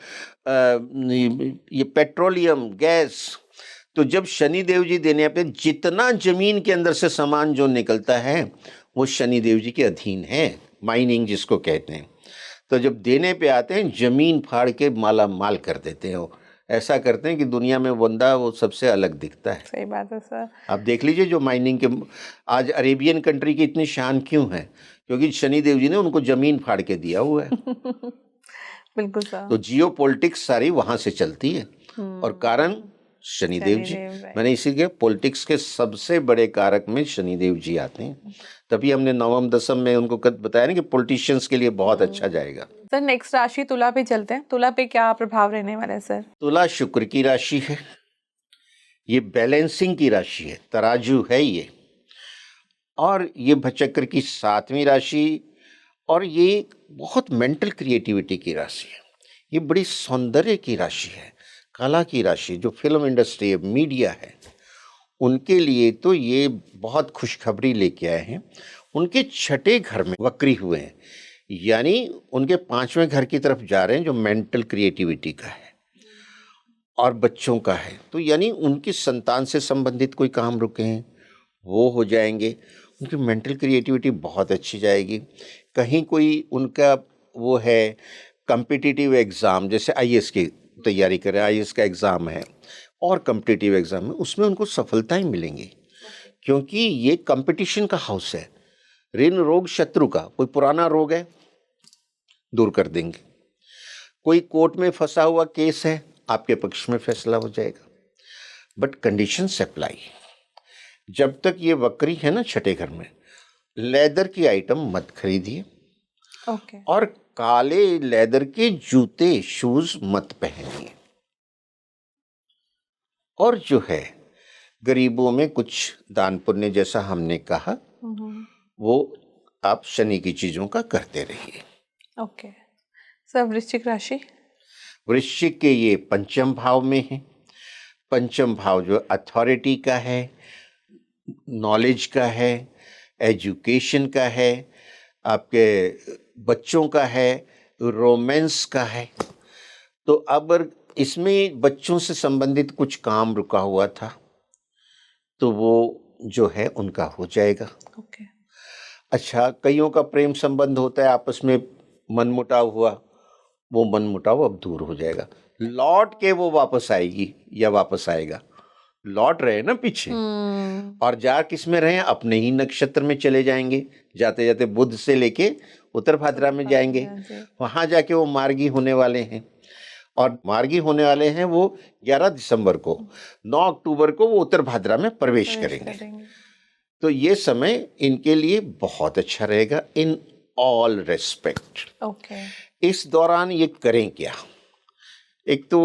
ये पेट्रोलियम, गैस। तो जब शनि देव जी देने पे जितना जमीन के अंदर से सामान जो निकलता है वो शनि देव जी के अधीन है, माइनिंग जिसको कहते हैं। तो जब देने पे आते हैं जमीन फाड़ के माला माल कर देते हैं, वो ऐसा करते हैं कि दुनिया में बंदा वो सबसे अलग दिखता है। सही बात है सर। आप देख लीजिए जो माइनिंग के आज अरेबियन कंट्री की इतनी शान क्यों है, क्योंकि शनि देव जी ने उनको जमीन फाड़ के दिया हुआ है। बिल्कुल सर। तो जियो पॉलिटिक्स सारी वहां से चलती है, और कारण शनिदेव जी। मैंने इसीलिए पॉलिटिक्स के सबसे बड़े कारक में शनिदेव जी आते हैं। तभी हमने नवम दशम में उनको बताया ना कि पॉलिटिशियंस के लिए बहुत अच्छा जाएगा। सर नेक्स्ट राशि तुला पे चलते हैं, तुला पे क्या प्रभाव रहने वाला है सर? तुला शुक्र की राशि है, ये बैलेंसिंग की राशि है, तराजू है ये, और ये भचक्र की 7वीं राशि, और ये बहुत मेंटल क्रिएटिविटी की राशि है। ये बड़ी सौंदर्य की राशि है, कला की राशि। जो फिल्म इंडस्ट्री है, मीडिया है, उनके लिए तो ये बहुत खुशखबरी लेके आए हैं। उनके 6ठे घर में वक्री हुए हैं, यानी उनके 5वें घर की तरफ जा रहे हैं, जो मेंटल क्रिएटिविटी का है और बच्चों का है। तो यानी उनकी संतान से संबंधित कोई काम रुके हैं वो हो जाएंगे, उनकी मेंटल क्रिएटिविटी बहुत अच्छी जाएगी। कहीं कोई उनका वो है कॉम्पिटिटिव एग्ज़ाम, जैसे आईएएस की तैयारी करें, आईएएस का एग्ज़ाम है और कॉम्पिटिटिव एग्ज़ाम है, उसमें उनको सफलताएं मिलेंगी, क्योंकि ये कंपटीशन का हाउस है। ऋण रोग शत्रु का, कोई पुराना रोग है दूर कर देंगे, कोई कोर्ट में फंसा हुआ केस है आपके पक्ष में फैसला हो जाएगा। But conditions apply. जब तक ये वक्री है ना 6ठे घर में, लेदर की आइटम मत खरीदिए, और काले लेदर के जूते शूज मत पहनिए, और जो है गरीबों में कुछ दान पुण्य जैसा हमने कहा वो आप शनि की चीजों का करते रहिए। ओके सर, वृश्चिक राशि? वृश्चिक के ये 5म भाव में है। 5म भाव जो अथॉरिटी का है, नॉलेज का है, एजुकेशन का है, आपके बच्चों का है, रोमांस का है। तो अब इसमें बच्चों से संबंधित कुछ काम रुका हुआ था तो वो जो है उनका हो जाएगा। ओके। अच्छा, कईयों का प्रेम संबंध होता है, आपस में मनमुटाव हुआ, वो मनमुटाव अब दूर हो जाएगा, लौट के वो वापस आएगी या वापस आएगा। लौट रहे ना पीछे, और जा किस में रहे, अपने ही नक्षत्र में चले जाएंगे। जाते जाते बुध से लेके उत्तर भाद्रा में जाएंगे, वहां जाके वो मार्गी होने वाले हैं, और मार्गी होने वाले हैं वो 11 दिसंबर को। 9 अक्टूबर को वो उत्तर भाद्रा में प्रवेश करेंगे। तो ये समय इनके लिए बहुत अच्छा रहेगा इन ऑल रेस्पेक्ट। ओके। इस दौरान ये करें क्या? एक तो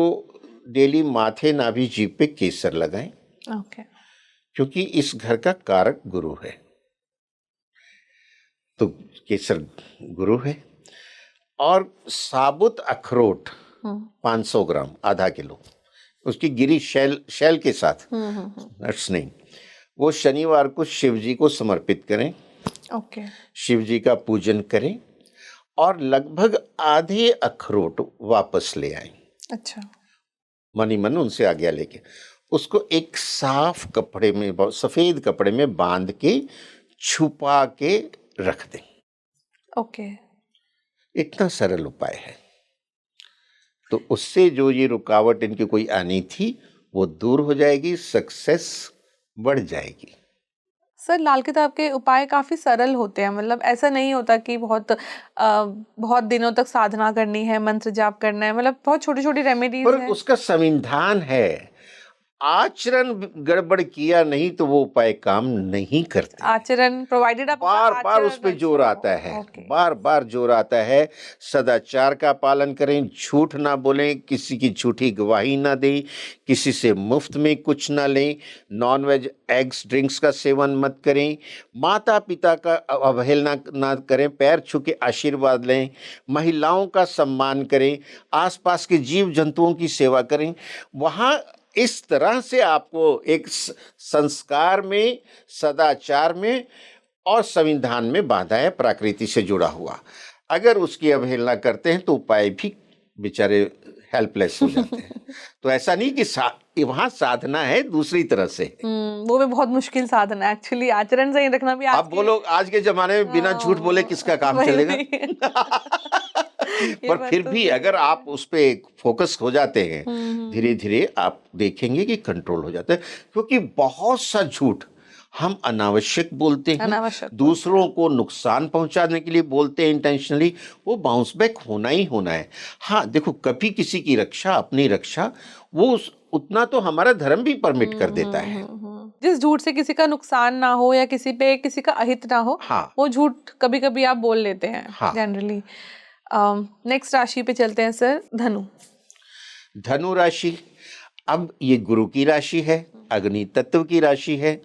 डेली माथे नाभि जीभ पे केसर लगाएं। ओके। क्योंकि इस घर का कारक गुरु है, तो केसर गुरु है। और साबुत अखरोट 500 ग्राम, आधा किलो, उसकी गिरी शैल के साथ, नट्स नहीं, वो शनिवार को शिव जी को समर्पित करें। ओके। शिव जी का पूजन करें और लगभग आधे अखरोट वापस ले आए। अच्छा। मनी मन उनसे आज्ञा लेके उसको एक साफ कपड़े में, सफेद कपड़े में बांध के छुपा के रख दें। ओके। इतना सरल उपाय है। तो उससे जो ये रुकावट इनकी कोई आनी थी वो दूर हो जाएगी, सक्सेस बढ़ जाएगी। सर लाल किताब के उपाय काफी सरल होते हैं, मतलब ऐसा नहीं होता कि बहुत दिनों तक साधना करनी है, मंत्र जाप करना है, मतलब बहुत छोटी छोटी रेमेडीज पर हैं। उसका संविधान है, आचरण गड़बड़ किया नहीं तो वो उपाय काम नहीं करते। आचरण प्रोवाइडेड आपका बार बार आचरण उस पे जोर अच्छा आता हो। है, ओके। बार बार जोर आता है। सदाचार का पालन करें, झूठ ना बोलें, किसी की झूठी गवाही ना दें, किसी से मुफ्त में कुछ ना लें, नॉनवेज एग्स ड्रिंक्स का सेवन मत करें, माता पिता का अवहेलना ना करें, पैर छू के आशीर्वाद लें, महिलाओं का सम्मान करें, आसपास के जीव जंतुओं की सेवा करें। वहाँ इस तरह से आपको एक संस्कार में, सदाचार में और संविधान में बांधा है, प्रकृति से जुड़ा हुआ। अगर उसकी अवहेलना करते हैं तो उपाय भी बेचारे हेल्पलेस हो जाते हैं। तो ऐसा नहीं कि वहाँ साधना है दूसरी तरह से। वो भी बहुत मुश्किल साधना है एक्चुअली, आचरण सही रखना भी आज आप बोलो आज के जमाने में बिना झूठ बोले किसका काम चलेगा? पर फिर भी अगर आप उस पे फोकस हो जाते हैं, धीरे धीरे आप देखेंगे कि कंट्रोल हो जाता है। क्योंकि बहुत सा झूठ हम अनावश्यक बोलते हैं, अनावश्यक दूसरों को नुकसान पहुंचाने के लिए बोलते हैं इंटेंशनली, वो बाउंस बैक होना ही होना है। हाँ देखो, कभी किसी की रक्षा, अपनी रक्षा, वो उतना तो हमारा धर्म भी परमिट कर देता है। जिस झूठ से किसी का नुकसान ना हो या किसी का अहित ना हो, हाँ, वो झूठ कभी कभी आप बोल लेते हैं। हाँ। जनरली नेक्स्ट राशि पे चलते हैं सर, धनु। धनु राशि, अब ये गुरु की राशि है, अग्नि तत्व की राशि है,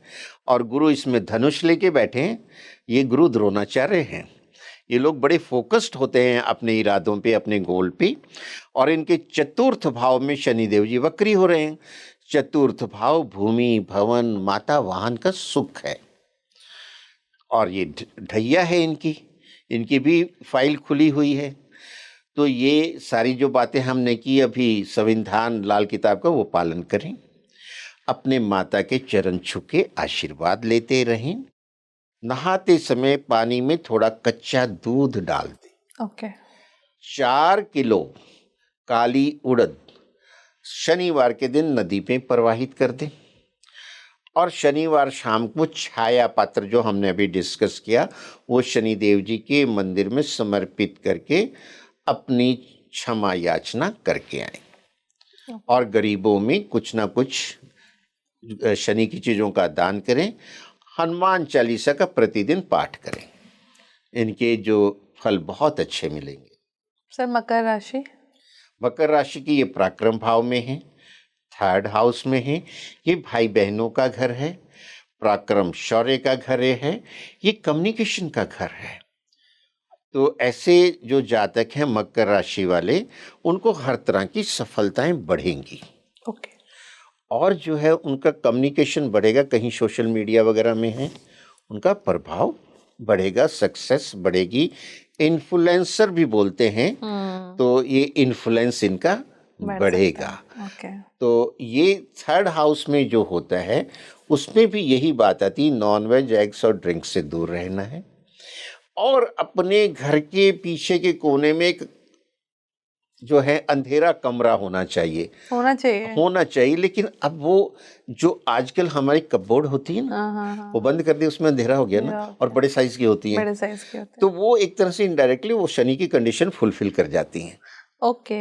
और गुरु इसमें धनुष लेके बैठे हैं। ये गुरु द्रोणाचार्य हैं। ये लोग बड़े फोकस्ड होते हैं अपने इरादों पे, अपने गोल पे, और इनके चतुर्थ भाव में शनिदेव जी वक्री हो रहे हैं। चतुर्थ भाव भूमि, भवन, माता, वाहन का सुख है, और ये ढैया है इनकी भी फाइल खुली हुई है। तो ये सारी जो बातें हमने की अभी संविधान लाल किताब का, वो पालन करें, अपने माता के चरण छू के आशीर्वाद लेते रहें, नहाते समय पानी में थोड़ा कच्चा दूध डाल दें। ओके। 4 किलो काली उड़द शनिवार के दिन नदी में प्रवाहित कर दें, और शनिवार शाम को छाया पात्र जो हमने अभी डिस्कस किया, वो शनिदेव जी के मंदिर में समर्पित करके अपनी क्षमा याचना करके आए। और गरीबों में कुछ ना कुछ शनि की चीज़ों का दान करें, हनुमान चालीसा का प्रतिदिन पाठ करें, इनके जो फल बहुत अच्छे मिलेंगे। सर मकर राशि। मकर राशि की ये पराक्रम भाव में है, 3rd हाउस में है। ये भाई बहनों का घर है, पराक्रम शौर्य का घर है, ये कम्युनिकेशन का घर है। तो ऐसे जो जातक हैं मकर राशि वाले, उनको हर तरह की सफलताएं बढ़ेंगी। ओके। और जो है उनका कम्युनिकेशन बढ़ेगा, कहीं सोशल मीडिया वगैरह में है, उनका प्रभाव बढ़ेगा, सक्सेस बढ़ेगी। इन्फ्लुएंसर भी बोलते हैं, तो ये इन्फ्लुएंस इनका बढ़ेगा। ओके। तो ये 3rd हाउस में जो होता है उसमें भी यही बात आती, नॉनवेज एग्स और ड्रिंक्स से दूर रहना है, और अपने घर के पीछे के कोने में एक जो है अंधेरा कमरा होना चाहिए। लेकिन अब वो जो आजकल हमारी कपबोर्ड होती है ना, वो बंद कर दी, उसमें अंधेरा हो गया ना, और बड़े साइज की होती है, तो वो एक तरह से इनडायरेक्टली वो शनि की कंडीशन फुलफिल कर जाती हैं। ओके।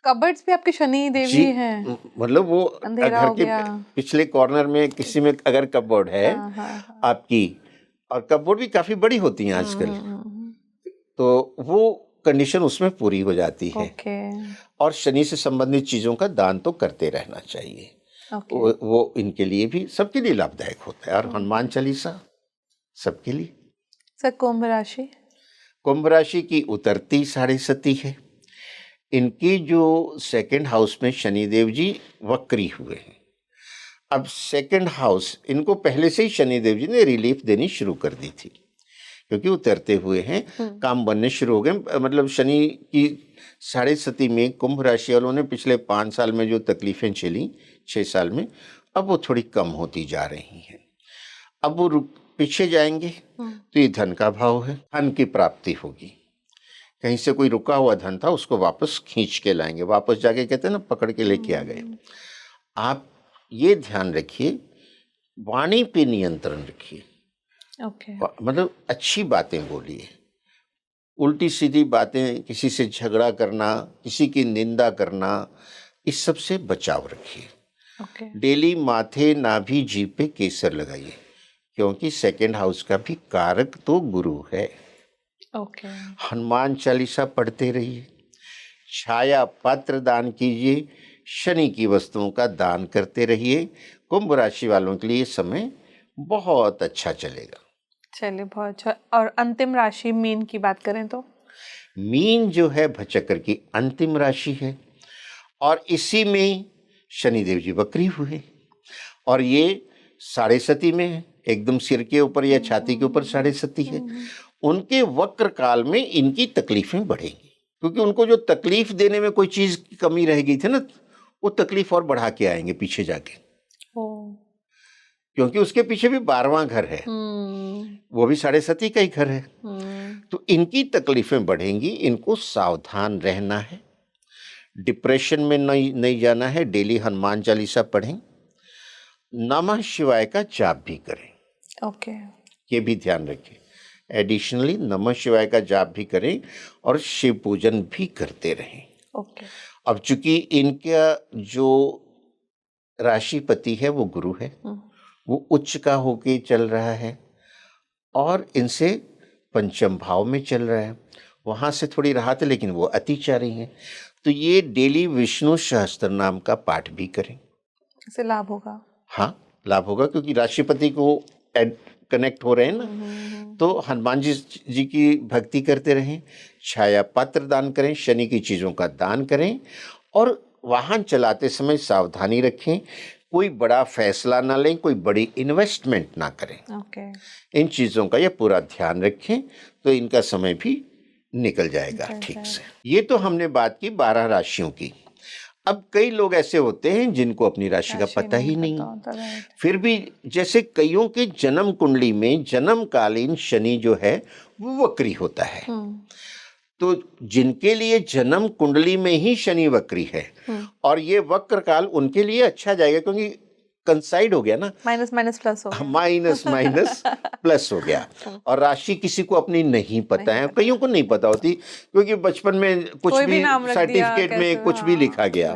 कबर्ड्स भी आपके शनि देवी हैं। मतलब वो घर के पिछले कॉर्नर में किसी में अगर कपबोर्ड है आपकी, और कपबोर्ड भी काफी बड़ी होती हैं आजकल, तो वो कंडीशन उसमें पूरी हो जाती है। और शनि से संबंधित चीजों का दान तो करते रहना चाहिए। वो इनके लिए भी, सबके लिए लाभदायक होता है। और हनुमान चालीसा सबके लिए। सर कुंभ राशि। कुंभ राशि की उतरती 7.5 है। इनकी जो 2nd हाउस में शनिदेव जी वक्री हुए हैं। अब 2nd हाउस, इनको पहले से ही शनिदेव जी ने रिलीफ देनी शुरू कर दी थी, क्योंकि उतरते हुए हैं, काम बनने शुरू हो गए। मतलब शनि की 7.5 में कुंभ राशि वालों ने पिछले 5 साल में जो तकलीफें झेली, 6 साल में, अब वो थोड़ी कम होती जा रही हैं। अब वो पीछे जाएंगे तो ये धन का भाव है, धन की प्राप्ति होगी। कहीं से कोई रुका हुआ धन था उसको वापस खींच के लाएंगे, वापस जाके कहते हैं ना पकड़ के लेके आ गए। आप ये ध्यान रखिए, वाणी पे नियंत्रण रखिए। ओके। मतलब अच्छी बातें बोलिए, उल्टी सीधी बातें, किसी से झगड़ा करना, किसी की निंदा करना, इस सब से बचाव रखिए। ओके। डेली माथे, नाभि, जीभ पे केसर लगाइए, क्योंकि सेकंड हाउस का भी कारक तो गुरु है। ओके। हनुमान चालीसा पढ़ते रहिए, छाया पत्र दान कीजिए, शनि की वस्तुओं का दान करते रहिए। कुंभ राशि वालों के लिए समय बहुत अच्छा चलेगा। चलिए, बहुत अच्छा। और अंतिम राशि मीन की बात करें तो? मीन जो है भचक्र की अंतिम राशि है और इसी में शनिदेव जी वक्री हुए और ये साढ़े सती में है, एकदम सिर के ऊपर या छाती के ऊपर साढ़े सती है। उनके वक्र काल में इनकी तकलीफें बढ़ेंगी, क्योंकि उनको जो तकलीफ देने में कोई चीज की कमी रह गई थी ना, वो तकलीफ और बढ़ा के आएंगे पीछे जाके, क्योंकि उसके पीछे भी 12वां घर है, वो भी साढ़े सती का ही घर है। तो इनकी तकलीफें बढ़ेंगी, इनको सावधान रहना है, डिप्रेशन में नहीं जाना है। डेली हनुमान चालीसा पढ़ें, नमः शिवाय का जाप भी करें। ओके। ये भी ध्यान रखें। एडिशनली नमः शिवाय का जाप भी करें और शिव पूजन भी करते रहें। ओके। अब चूंकि इनका जो राशिपति है वो गुरु है, वो उच्च का होके चल रहा है और इनसे पंचम भाव में चल रहा है, वहाँ से थोड़ी राहत है, लेकिन वो अतिचारी हैं। तो ये डेली विष्णु सहस्त्र नाम का पाठ भी करें, इससे लाभ होगा। हाँ, लाभ होगा, क्योंकि राशिपति को कनेक्ट हो रहे हैं ना। तो हनुमान जी की भक्ति करते रहें, छाया पत्र दान करें, शनि की चीज़ों का दान करें और वाहन चलाते समय सावधानी रखें, कोई बड़ा फैसला ना लें, कोई बड़ी इन्वेस्टमेंट ना करें। ओके। इन चीज़ों का ये पूरा ध्यान रखें, तो इनका समय भी निकल जाएगा ठीक से। ये तो हमने बात की 12 राशियों की। अब कई लोग ऐसे होते हैं जिनको अपनी राशि का पता ही नहीं, फिर भी जैसे कईयों के जन्म कुंडली में जन्मकालीन शनि जो है वो वक्री होता है, तो जिनके लिए जन्म कुंडली में ही शनि वक्री है और ये वक्र काल उनके लिए अच्छा जाएगा, क्योंकि कंसाइड हो गया ना, माइनस माइनस प्लस हो गया, माइनस माइनस प्लस हो गया। और राशि किसी को अपनी नहीं पता है, कईयों को नहीं पता होती, क्योंकि बचपन में कुछ भी सर्टिफिकेट में कुछ भी लिखा गया,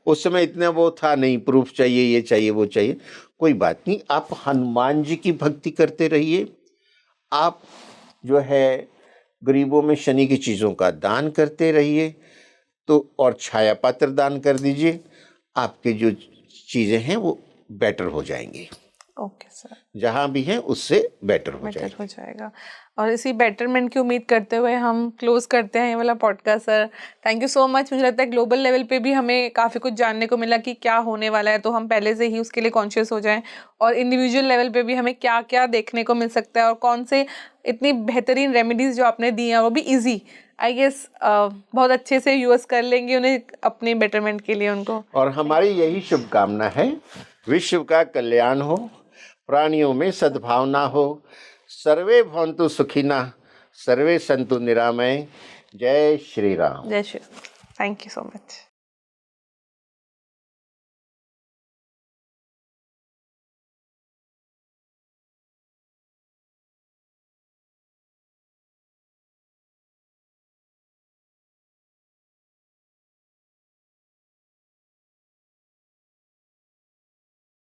उस समय इतना वो था नहीं, प्रूफ चाहिए, ये चाहिए, वो चाहिए। कोई बात नहीं, आप हनुमान जी की भक्ति करते रहिए, आप जो है गरीबों में शनि की चीज़ों का दान करते रहिए, तो और छाया पात्र दान कर दीजिए, आपके जो चीज़ें हैं वो बेटर हो जाएंगी। ओके सर, जहाँ भी है उससे बेटर हो जाएगा। और इसी बेटरमेंट की उम्मीद करते हुए हम क्लोज करते हैं ये वाला podcast. Sir thank you so much. मुझे लगता है ग्लोबल लेवल पे भी हमें काफ़ी कुछ जानने को मिला कि क्या होने वाला है, तो हम पहले से ही उसके लिए कॉन्शियस हो जाएं, और इंडिविजुअल लेवल पे भी हमें क्या क्या देखने को मिल सकता है और कौन से इतनी बेहतरीन रेमेडीज़ जो आपने दी हैं वो भी ईजी, आई गेस बहुत अच्छे से यूज़ कर लेंगे उन्हें अपने बेटरमेंट के लिए उनको। और हमारी यही शुभकामना है, विश्व का कल्याण हो, प्राणियों में सद्भावना हो, सर्वे भवन्तु सुखिनः, सर्वे सन्तु निरामय। जय श्री राम। जय Shri Ram. Thank you so much.